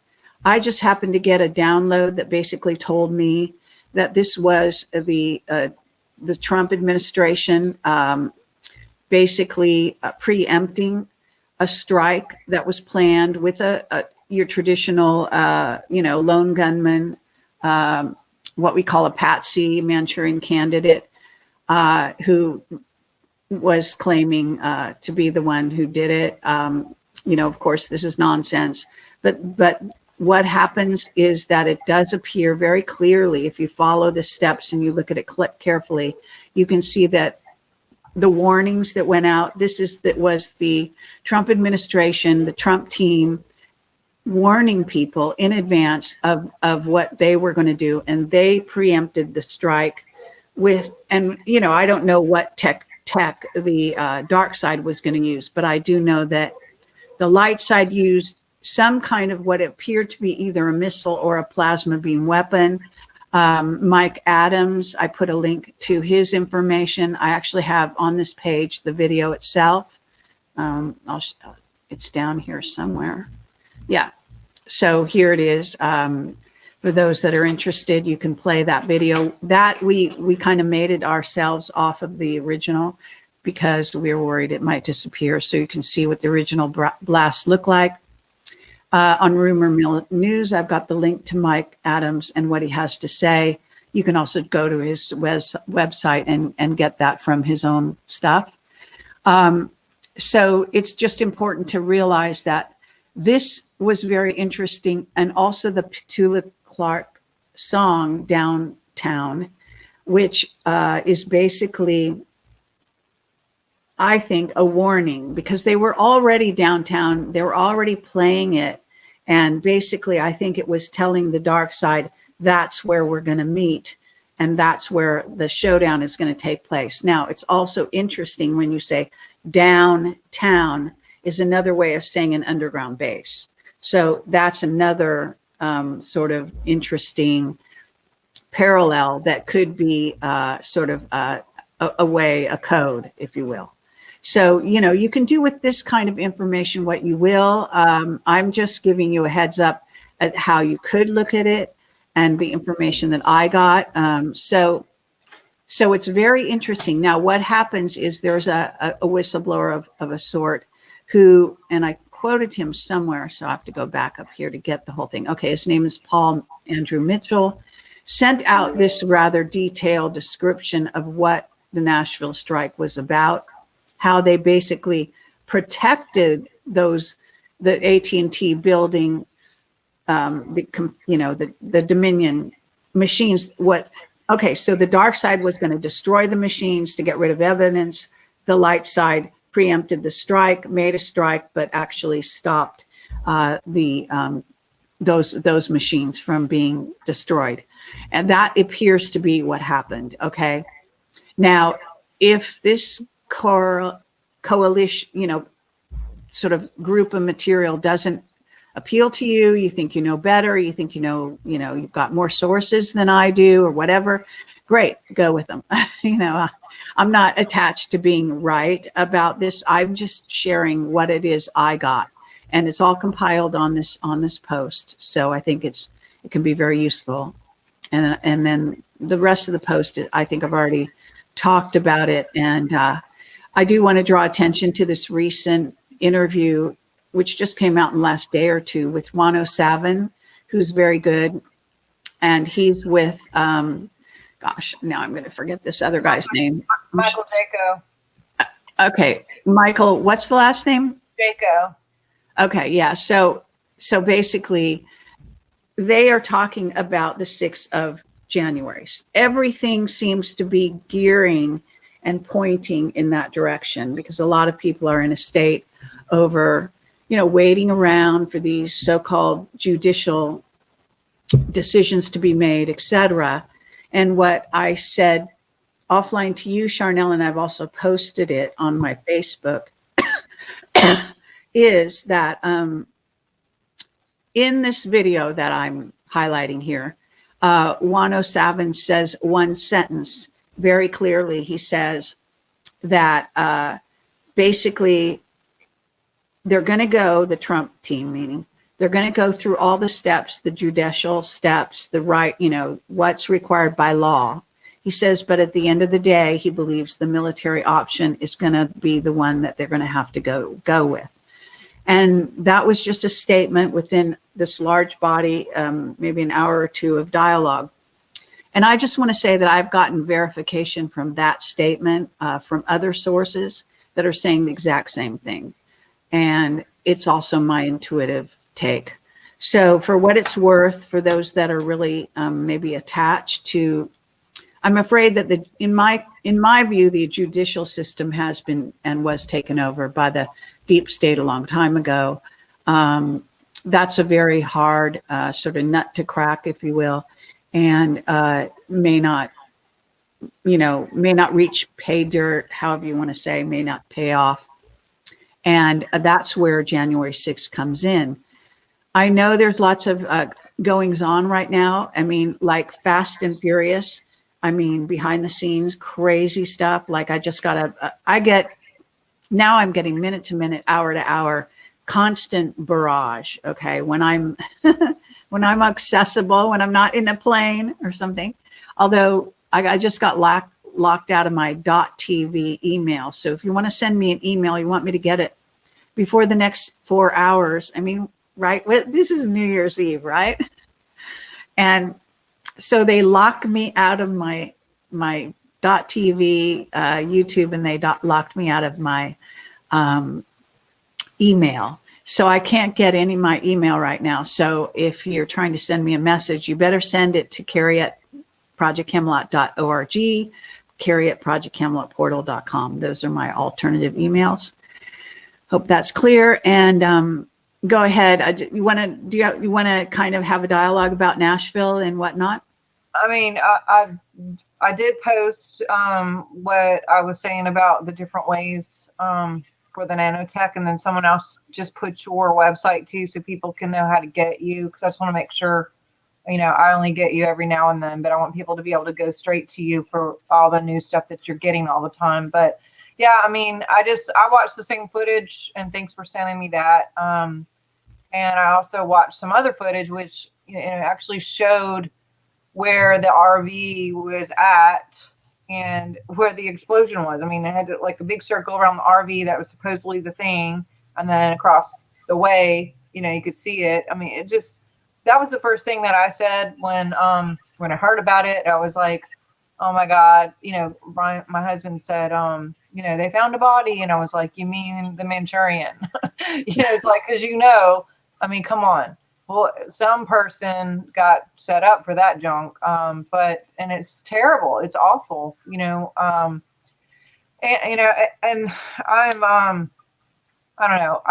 I just happened to get a download that basically told me that this was the Trump administration basically preempting a strike that was planned with your traditional, lone gunman, what we call a patsy Manchurian candidate, who was claiming to be the one who did it. Of course, this is nonsense. But what happens is that it does appear very clearly, if you follow the steps and you look at it carefully, you can see that the warnings that went out, that was the Trump administration, the Trump team, warning people in advance of what they were going to do, and they preempted the strike with, and I don't know what tech the dark side was going to use, but I do know that the light side used some kind of what appeared to be either a missile or a plasma beam weapon. Mike Adams, I put a link to his information. I actually have on this page the video itself. It's down here somewhere. Yeah. So here it is. For those that are interested, you can play that video. That we kind of made it ourselves off of the original because we were worried it might disappear. So you can see what the original blast looked like. On Rumor Mill News, I've got the link to Mike Adams and what he has to say. You can also go to his website and get that from his own stuff. So it's just important to realize that this was very interesting. And also the Petula Clark song, Downtown, which is basically, I think, a warning, because they were already downtown. They were already playing it. And basically, I think it was telling the dark side, that's where we're going to meet. And that's where the showdown is going to take place. Now, it's also interesting when you say downtown is another way of saying an underground base. So that's another sort of interesting parallel that could be sort of a code, if you will. So, you can do with this kind of information what you will. I'm just giving you a heads up at how you could look at it and the information that I got. So it's very interesting. Now, what happens is there's a whistleblower of a sort who, and I quoted him somewhere, so I have to go back up here to get the whole thing. Okay, his name is Paul Andrew Mitchell, sent out this rather detailed description of what the Nashville strike was about, how they basically protected the AT&T building, the Dominion machines. So the dark side was going to destroy the machines to get rid of evidence. The light side preempted the strike, made a strike, but actually stopped those machines from being destroyed. And that appears to be what happened. Okay. Now, if this coalition, sort of group of material doesn't appeal to you, you think you know better, you think you've got more sources than I do or whatever, great, go with them. I'm not attached to being right about this. I'm just sharing what it is I got, and it's all compiled on this post. So I think it can be very useful. And then the rest of the post, I think I've already talked about it. And I do want to draw attention to this recent interview, which just came out in the last day or two, with Wolverton-Sehon, who's very good. And he's with, gosh, now I'm going to forget this other guy's name. Michael Jaco. Okay. Michael, what's the last name? Jaco. Okay. Yeah. So basically, they are talking about the 6th of January. Everything seems to be gearing and pointing in that direction, because a lot of people are in a state over, waiting around for these so-called judicial decisions to be made, etc. And what I said offline to you, Sharnael, and I've also posted it on my Facebook, is that in this video that I'm highlighting here, Wolverton-Sehon says one sentence very clearly. He says that basically they're going to go, the Trump team meaning, they're going to go through all the steps, the judicial steps, the right, what's required by law. He says, but at the end of the day, he believes the military option is going to be the one that they're going to have to go with. And that was just a statement within this large body, maybe an hour or two of dialogue. And I just want to say that I've gotten verification from that statement from other sources that are saying the exact same thing. And it's also my intuitive take. So for what it's worth, for those that are really maybe attached to, I'm afraid that in my view, the judicial system has been and was taken over by the deep state a long time ago. That's a very hard sort of nut to crack, if you will, and may not reach pay dirt, however you want to say, may not pay off. And that's where January 6th comes in. I know there's lots of goings on right now. I mean, like Fast and Furious. I mean, behind the scenes, crazy stuff. Like I'm getting minute to minute, hour to hour, constant barrage. Okay. When I'm accessible, when I'm not in a plane or something, although I just got locked out of my .tv email. So if you want to send me an email, you want me to get it before the next 4 hours. I mean, right. This is New Year's Eve, right? And so they locked me out of my .tv YouTube, and they locked me out of my email. So I can't get any of my email right now. So if you're trying to send me a message, you better send it to Kerry at projectcamelot.org, Kerry at projectcamelotportal.com. Those are my alternative emails. Hope that's clear. And go ahead. You want to kind of have a dialogue about Nashville and whatnot? I mean, I did post what I was saying about the different ways for the nanotech, and then someone else just put your website too, so people can know how to get you. Because I just want to make sure, I only get you every now and then, but I want people to be able to go straight to you for all the new stuff that you're getting all the time. But yeah, I mean, I watched the same footage, and thanks for sending me that. And I also watched some other footage, which actually showed where the RV was at and where the explosion was. I mean, it had like a big circle around the RV that was supposedly the thing. And then across the way, you could see it. I mean, that was the first thing that I said when I heard about it. I was like, oh my God, my husband said, they found a body. And I was like, you mean the Manchurian? It's like, cause I mean, come on. Well, some person got set up for that junk, and it's terrible. It's awful, and I'm, I don't know.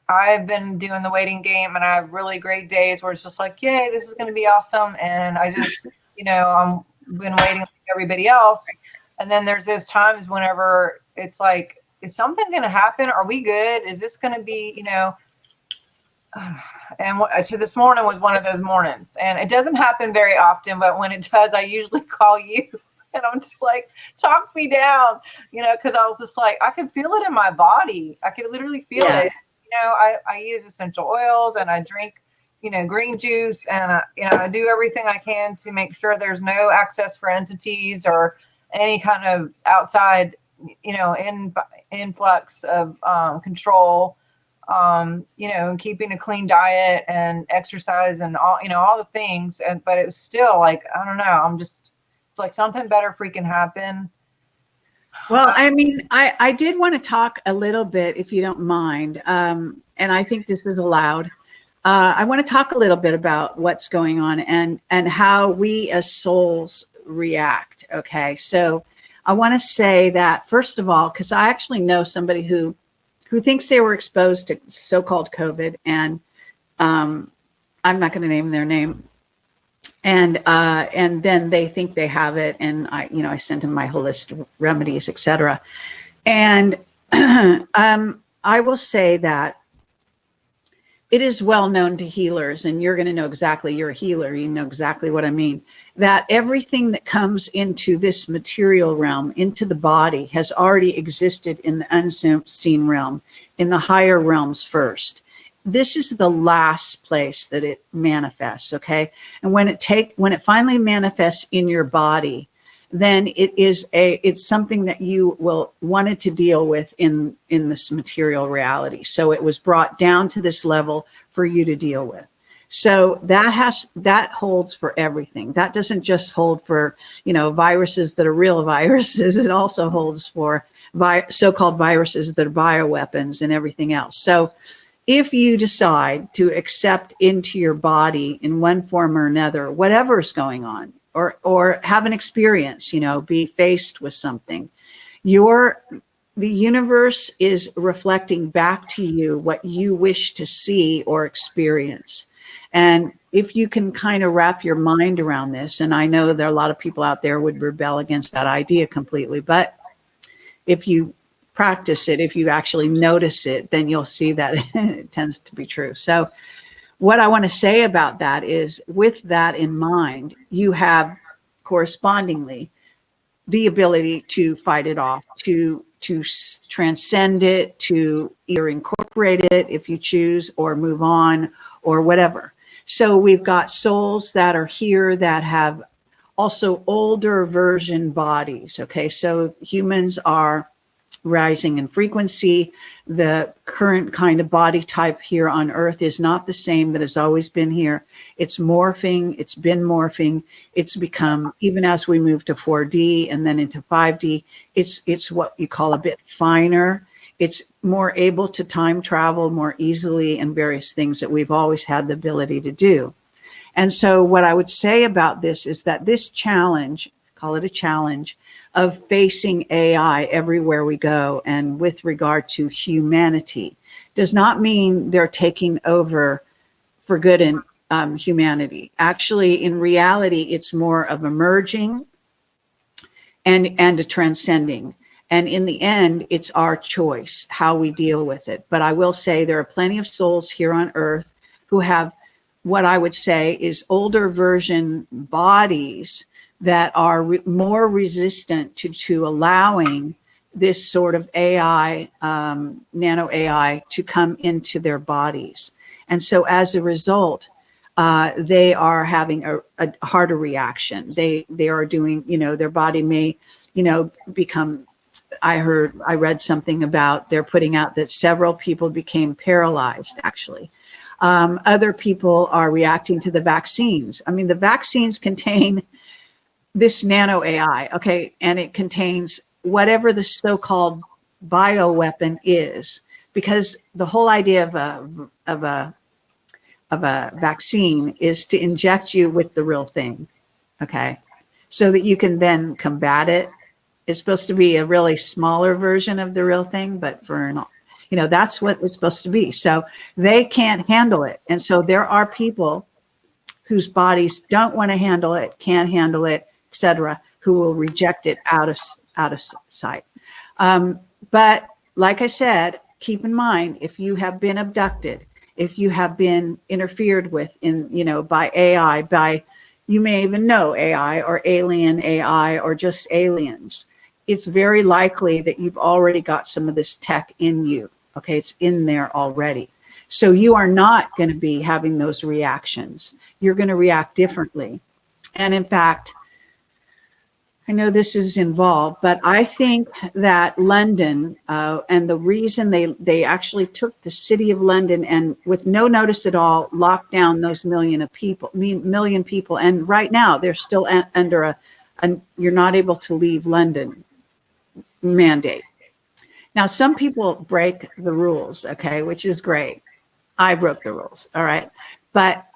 I've been doing the waiting game, and I have really great days where it's just like, yay, this is going to be awesome. And I just, I'm been waiting like everybody else. And then there's those times whenever it's like, is something going to happen? Are we good? Is this going to be, and so this morning was one of those mornings, and it doesn't happen very often, but when it does, I usually call you and I'm just like, talk me down, because I was just like, I could feel it in my body. I could literally feel it. I use essential oils and I drink, green juice, and I do everything I can to make sure there's no access for entities or any kind of outside, influx of control. And keeping a clean diet and exercise and all the things. But it was still like, I don't know. It's like something better freaking happen. Well, I mean, I did want to talk a little bit, if you don't mind. And I think this is allowed. I want to talk a little bit about what's going on and how we as souls react. Okay. So I want to say that, first of all, because I actually know somebody who thinks they were exposed to so-called COVID, and I'm not going to name their name, and then they think they have it, and I sent them my whole list of remedies, etc. And I will say that it is well known to healers, and you're going to know exactly, you're a healer, you know exactly what I mean, that everything that comes into this material realm, into the body, has already existed in the unseen realm, in the higher realms first. This is the last place that it manifests, okay? And when it finally manifests in your body, then it's something that you will wanted to deal with in this material reality. So it was brought down to this level for you to deal with. So that holds for everything. That doesn't just hold for, viruses that are real viruses. It also holds for so-called viruses that are bioweapons and everything else. So if you decide to accept into your body in one form or another, whatever is going on, or have an experience, be faced with something, the universe is reflecting back to you what you wish to see or experience. And if you can kind of wrap your mind around this, and I know there are a lot of people out there would rebel against that idea completely, but if you practice it, if you actually notice it, then you'll see that it tends to be true. So what I want to say about that is, with that in mind, you have correspondingly the ability to fight it off, to transcend it, to either incorporate it if you choose, or move on, or whatever. So we've got souls that are here that have also older version bodies. Okay, so humans are rising in frequency. The current kind of body type here on Earth is not the same that has always been here. It's morphing. It's been morphing. It's become, even as we move to 4D and then into 5D, it's what you call a bit finer. It's more able to time travel more easily and various things that we've always had the ability to do. And so what I would say about this is that this challenge, call it a challenge, of facing AI everywhere we go and with regard to humanity, does not mean they're taking over for good in humanity. Actually, in reality, it's more of a merging and a transcending. And in the end, it's our choice how we deal with it. But I will say there are plenty of souls here on Earth who have what I would say is older version bodies that are more resistant to allowing this sort of AI, nano AI, to come into their bodies. And so as a result, they are having a harder reaction. They are doing, their body may, become, I read something about, they're putting out that several people became paralyzed, actually. Other people are reacting to the vaccines. I mean, the vaccines contain this nano AI, okay, and it contains whatever the so-called bioweapon is, because the whole idea of a vaccine is to inject you with the real thing, okay, so that you can then combat it. It's supposed to be a really smaller version of the real thing, but that's what it's supposed to be. So they can't handle it, and so there are people whose bodies don't want to handle it, can't handle it, etc., who will reject it out of sight. But like I said, keep in mind, if you have been abducted, if you have been interfered with by AI, you may even know AI or alien AI or just aliens, it's very likely that you've already got some of this tech in you. Okay, it's in there already. So you are not going to be having those reactions. You're going to react differently. And in fact, I know this is involved, but I think that London, and the reason they actually took the city of London and with no notice at all, locked down those million people. And right now they're still under a you're not able to leave London mandate. Now, some people break the rules, okay, which is great. I broke the rules, all right? But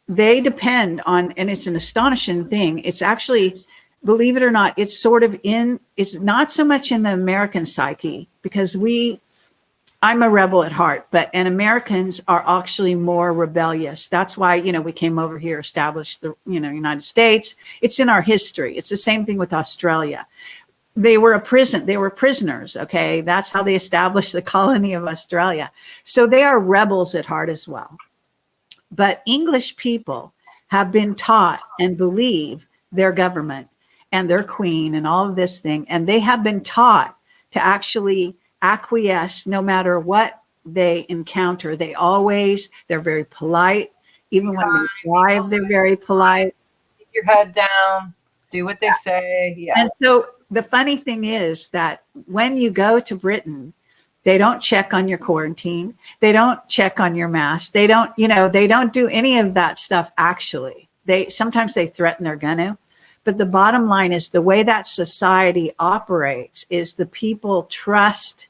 they depend on, and it's an astonishing thing. It's actually, believe it or not, it's sort of it's not so much in the American psyche, because I'm a rebel at heart, and Americans are actually more rebellious. That's why, we came over here, established the, United States. It's in our history. It's the same thing with Australia. They were prisoners. Okay. That's how they established the colony of Australia. So they are rebels at heart as well. But English people have been taught and believe their government and their queen and all of this thing. And they have been taught to actually acquiesce no matter what they encounter. They're very polite. Even when they drive, they're very polite. Keep your head down, do what they say. Yeah. And so the funny thing is that when you go to Britain, they don't check on your quarantine. They don't check on your mask. They don't do any of that stuff. Actually, sometimes they threaten they're gonna, but the bottom line is the way that society operates is the people trust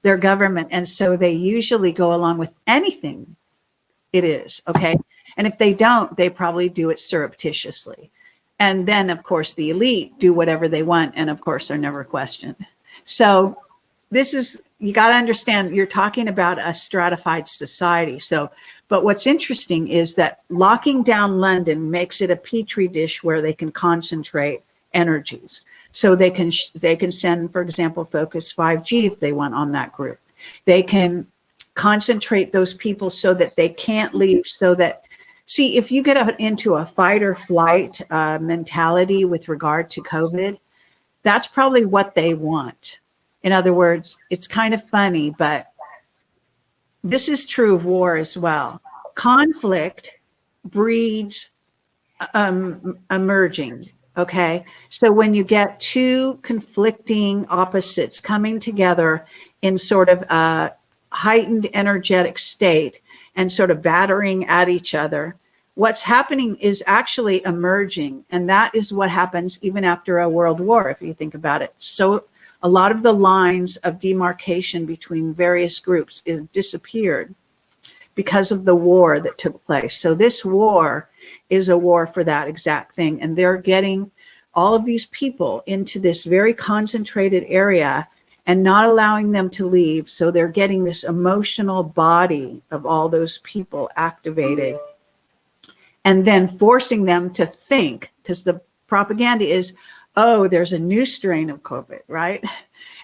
their government. And so they usually go along with anything it is. Okay. And if they don't, they probably do it surreptitiously. And then, of course, the elite do whatever they want and, of course, are never questioned. So you got to understand, you're talking about a stratified society. But what's interesting is that locking down London makes it a petri dish where they can concentrate energies. So they can send, for example, Focus 5G if they want on that group. They can concentrate those people so that they can't leave, see, if you get into a fight or flight mentality with regard to COVID, that's probably what they want. In other words, it's kind of funny, but this is true of war as well. Conflict breeds emerging, okay? So when you get two conflicting opposites coming together in sort of a heightened energetic state, and sort of battering at each other, what's happening is actually emerging. And that is what happens even after a world war, if you think about it. So a lot of the lines of demarcation between various groups is disappeared because of the war that took place. So this war is a war for that exact thing. And they're getting all of these people into this very concentrated area and not allowing them to leave. So they're getting this emotional body of all those people activated and then forcing them to think, because the propaganda is, oh, there's a new strain of COVID, right?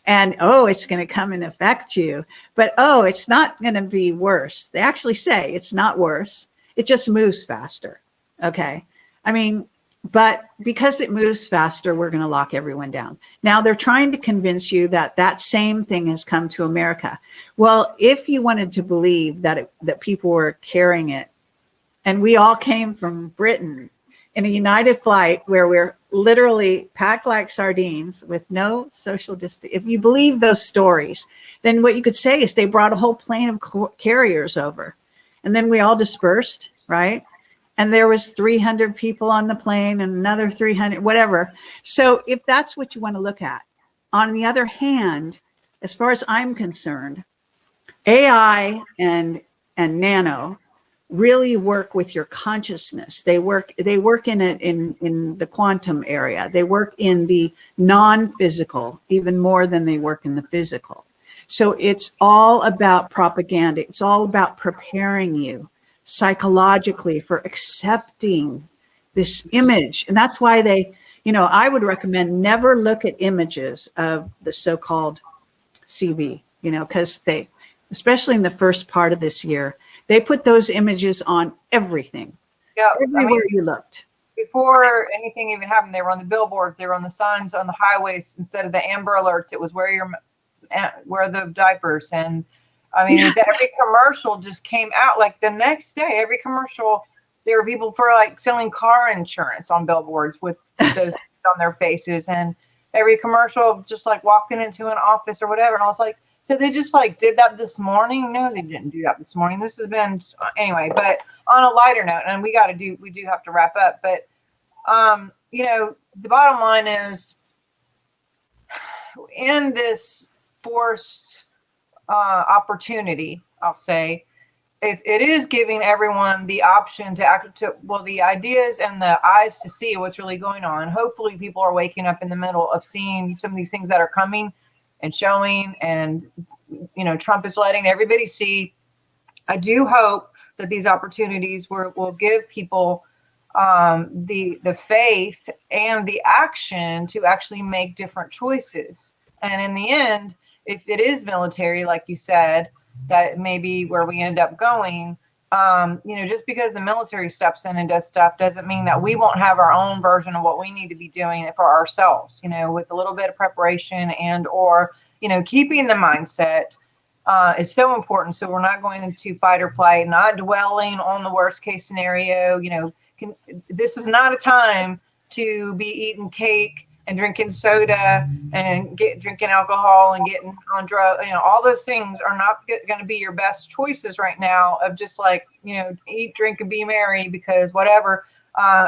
And, oh, it's going to come and affect you. But, oh, it's not going to be worse. They actually say it's not worse. It just moves faster. Okay. I mean, but because it moves faster, we're going to lock everyone down. Now they're trying to convince you that that same thing has come to America. Well, if you wanted to believe that people were carrying it, and we all came from Britain in a United flight where we're literally packed like sardines with no social distance. If you believe those stories, then what you could say is they brought a whole plane of carriers over, and then we all dispersed, right? And there was 300 people on the plane and another 300, whatever. So if that's what you want to look at. On the other hand, as far as I'm concerned, AI and Nano really work with your consciousness. They work in the quantum area. They work in the non-physical even more than they work in the physical. So it's all about propaganda. It's all about preparing you psychologically for accepting this image. And that's why they, I would recommend never look at images of the so-called CV, because especially in the first part of this year, they put those images on everything, Yeah, everywhere you looked. before anything even happened, they were on the billboards, they were on the signs on the highways. Instead of the Amber Alerts, it was wear the diapers. And I mean, every commercial just came out like the next day. Every commercial, there were people for like selling car insurance on billboards with those on their faces, and every commercial just like walking into an office or whatever. And I was like, so they just like did that this morning? No, they didn't do that this morning. This has been anyway. But on a lighter note, and we do have to wrap up. But the bottom line is, in this forced opportunity, I'll say, it is giving everyone the option the ideas and the eyes to see what's really going on. Hopefully people are waking up in the middle of seeing some of these things that are coming and showing, and, Trump is letting everybody see. I do hope that these opportunities will give people the faith and the action to actually make different choices. And in the end, if it is military, like you said, that may be where we end up going. Just because the military steps in and does stuff doesn't mean that we won't have our own version of what we need to be doing for ourselves, with a little bit of preparation or keeping the mindset is so important. So we're not going into fight or flight, not dwelling on the worst case scenario. This is not a time to be eating cake and drinking soda and drinking alcohol and getting on drugs. All those things are not going to be your best choices right now, of just like, eat, drink, and be merry, because whatever,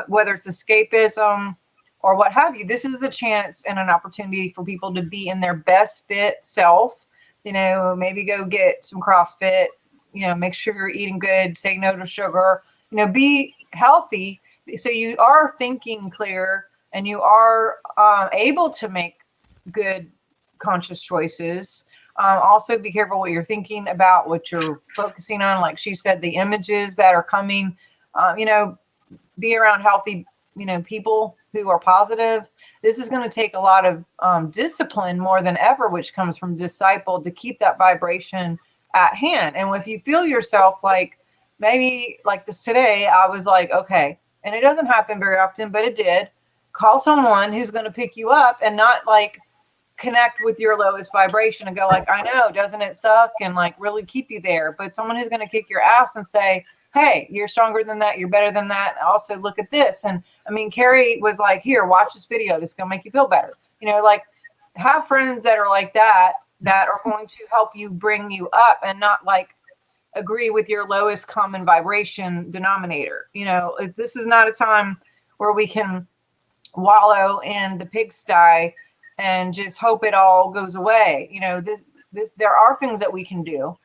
whether it's escapism or what have you, this is a chance and an opportunity for people to be in their best fit self. Maybe go get some CrossFit, make sure you're eating good, say no to sugar, be healthy. So you are thinking clear, and you are able to make good, conscious choices. Also, be careful what you're thinking about, what you're focusing on. Like she said, the images that are coming, be around healthy, people who are positive. This is going to take a lot of discipline more than ever, which comes from disciple, to keep that vibration at hand. And if you feel yourself like, maybe like this today, I was like, okay, and it doesn't happen very often, but it did. Call someone who's going to pick you up and not like connect with your lowest vibration and go like, I know, doesn't it suck? And like really keep you there. But someone who's going to kick your ass and say, hey, you're stronger than that. You're better than that. Also look at this. And I mean, Kerry was like, here, watch this video. This is going to make you feel better. Like have friends that are like that are going to help you bring you up, and not like agree with your lowest common vibration denominator. This is not a time where we can wallow in the pigsty and just hope it all goes away. There are things that we can do.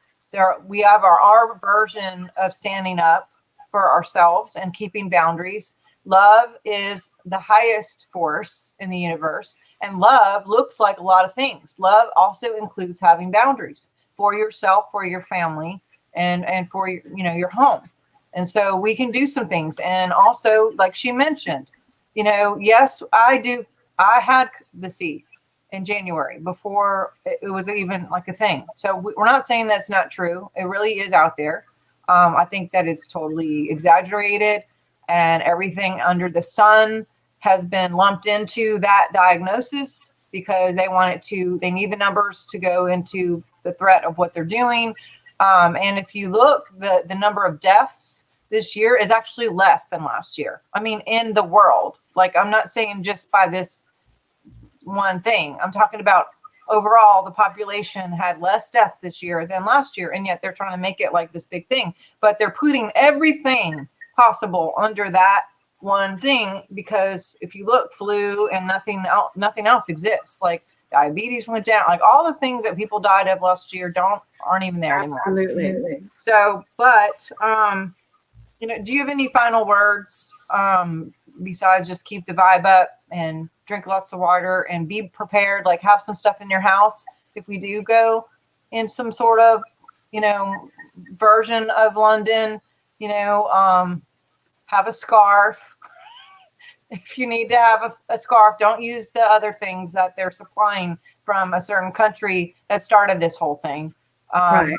We have our version of standing up for ourselves and keeping boundaries. Love is the highest force in the universe, and love looks like a lot of things. Love also includes having boundaries for yourself, for your family, and for your home. And so we can do some things. And also, like she mentioned, yes, I do. I had the seed in January before it was even like a thing. So we're not saying that's not true. It really is out there. I think that it's totally exaggerated, and everything under the sun has been lumped into that diagnosis because they need the numbers to go into the threat of what they're doing. And if you look, the number of deaths this year is actually less than last year. I mean, in the world, like I'm not saying just by this one thing. I'm talking about overall, the population had less deaths this year than last year. And yet they're trying to make it like this big thing, but they're putting everything possible under that one thing. Because if you look, flu and nothing else exists. Like diabetes went down, like all the things that people died of last year aren't even there anymore. Absolutely. So, but, do you have any final words besides just keep the vibe up and drink lots of water and be prepared, like have some stuff in your house if we do go in some sort of, version of London, have a scarf, if you need to have a scarf, don't use the other things that they're supplying from a certain country that started this whole thing. Right.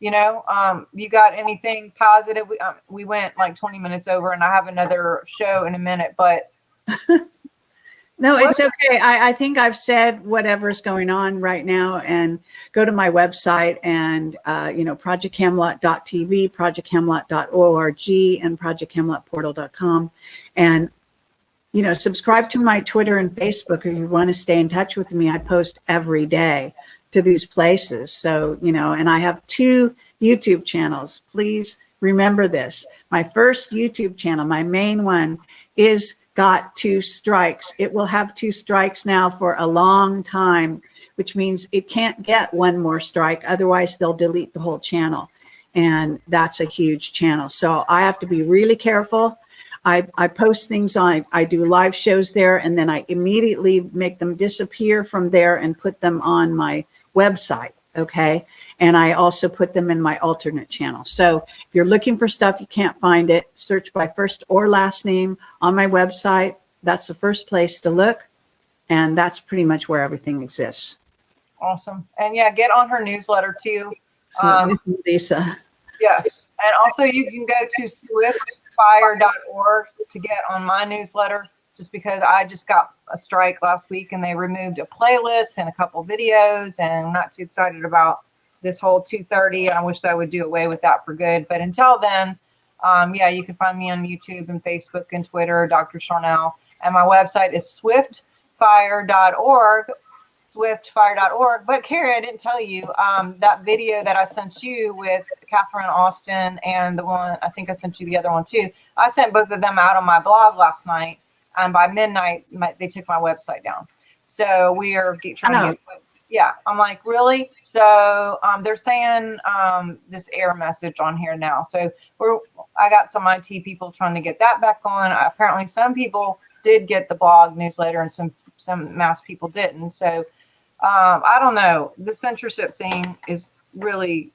You got anything positive? We went like 20 minutes over, and I have another show in a minute, but no, it's okay. I think I've said whatever's going on right now, and go to my website and, projecthamlet.tv, projecthamlet.org, and projecthamletportal.com. And, subscribe to my Twitter and Facebook if you want to stay in touch with me. I post every day to these places. So, and I have 2 YouTube channels. Please remember this. My first YouTube channel, my main one, is got 2 strikes. It will have 2 strikes now for a long time, which means it can't get one more strike. Otherwise, they'll delete the whole channel. And that's a huge channel. So I have to be really careful. I post things on, I do live shows there, and then I immediately make them disappear from there and put them on my website. Okay. And I also put them in my alternate channel. So if you're looking for stuff, you can't find it, search by first or last name on my website. That's the first place to look. And that's pretty much where everything exists. Awesome. And yeah, get on her newsletter too. So Lisa. Yes. And also you can go to swiftfire.org to get on my newsletter, just because I just got a strike last week and they removed a playlist and a couple videos, and I'm not too excited about this whole 2:30. I wish I would do away with that for good. But until then, you can find me on YouTube and Facebook and Twitter, Dr. Sharnael. And my website is swiftfire.org, swiftfire.org. But Kerry, I didn't tell you that video that I sent you with Catherine Austin, and the one, I think I sent you the other one too. I sent both of them out on my blog last night. And by midnight, they took my website down. So we are trying to get, I'm like, really? So they're saying this error message on here now. So I got some IT people trying to get that back on. Apparently some people did get the blog newsletter and some mass people didn't. So I don't know. The censorship thing is really...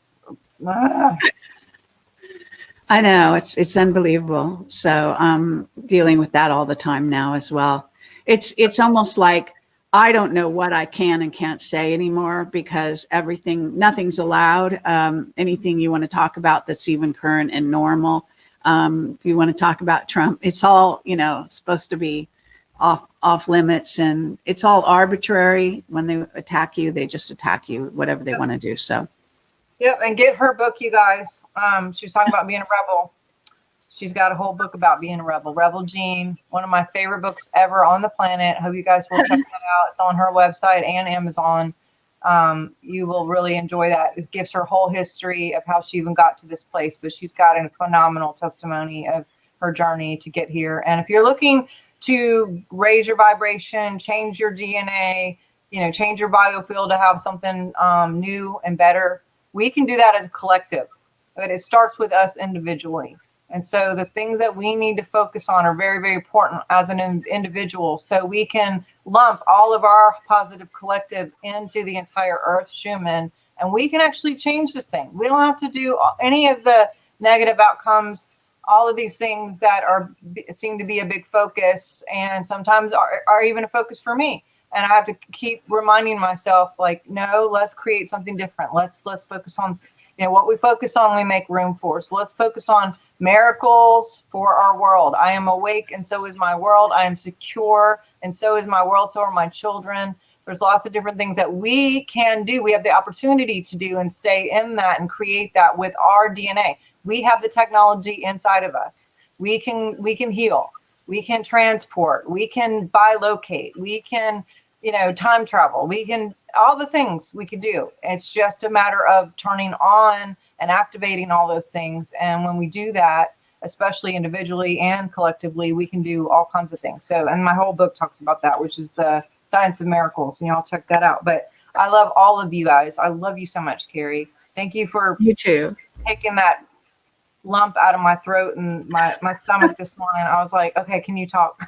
I know, it's unbelievable. So I'm dealing with that all the time now as well. It's almost like I don't know what I can and can't say anymore, because nothing's allowed. Anything you want to talk about that's even current and normal. If you want to talk about Trump, it's all, supposed to be off limits, and it's all arbitrary. When they attack you, they just attack you, whatever they want to do. So. Yep, and get her book, you guys. She was talking about being a rebel. She's got a whole book about being a rebel. Rebel Gene, one of my favorite books ever on the planet. Hope you guys will check that out. It's on her website and Amazon. You will really enjoy that. It gives her whole history of how she even got to this place. But she's got a phenomenal testimony of her journey to get here. And if you're looking to raise your vibration, change your DNA, change your biofield to have something new and better, we can do that as a collective, but it starts with us individually. And so the things that we need to focus on are very, very important as an individual, so we can lump all of our positive collective into the entire Earth Schumann, and we can actually change this thing. We don't have to do any of the negative outcomes, all of these things that seem to be a big focus, and sometimes are even a focus for me. And I have to keep reminding myself, like, no, let's create something different. Let's focus on, what we focus on, we make room for. So let's focus on miracles for our world. I am awake, and so is my world. I am secure, and so is my world. So are my children. There's lots of different things that we can do. We have the opportunity to do and stay in that and create that with our DNA. We have the technology inside of us. We can heal. We can transport. We can bilocate. We can time travel. We can, all the things we could do. It's just a matter of turning on and activating all those things. And when we do that, especially individually and collectively, we can do all kinds of things. So, and my whole book talks about that, which is the Science of Miracles, and y'all check that out. But I love all of you guys. I love you so much, Kerry. Thank you for you too taking that lump out of my throat and my stomach this morning. I was like, okay, can you talk?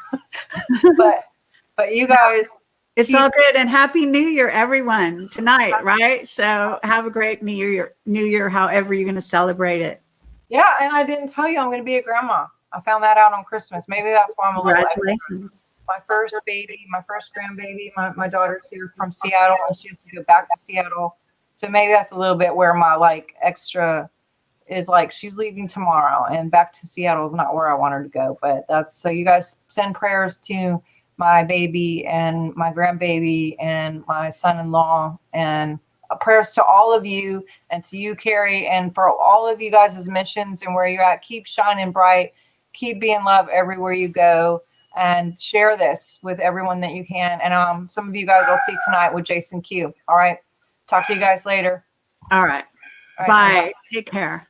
but you guys, it's all good. And Happy New Year, everyone, tonight, right? So have a great New Year, however you're going to celebrate it. Yeah, and I didn't tell you I'm going to be a grandma. I found that out on Christmas. Maybe that's why I'm a little extra. Congratulations. My first baby, my first grandbaby, my daughter's here from Seattle, and she has to go back to Seattle. So maybe that's a little bit where my like extra is like she's leaving tomorrow and back to Seattle is not where I want her to go. But that's so you guys send prayers to my baby and my grandbaby and my son-in-law and prayers to all of you and to you, Kerry, and for all of you guys' missions and where you're at. Keep shining bright, keep being love everywhere you go, and share this with everyone that you can. And some of you guys I'll see tonight with Jason Q. All right. Talk to you guys later. All right. All right, Bye. bye-bye. Take care.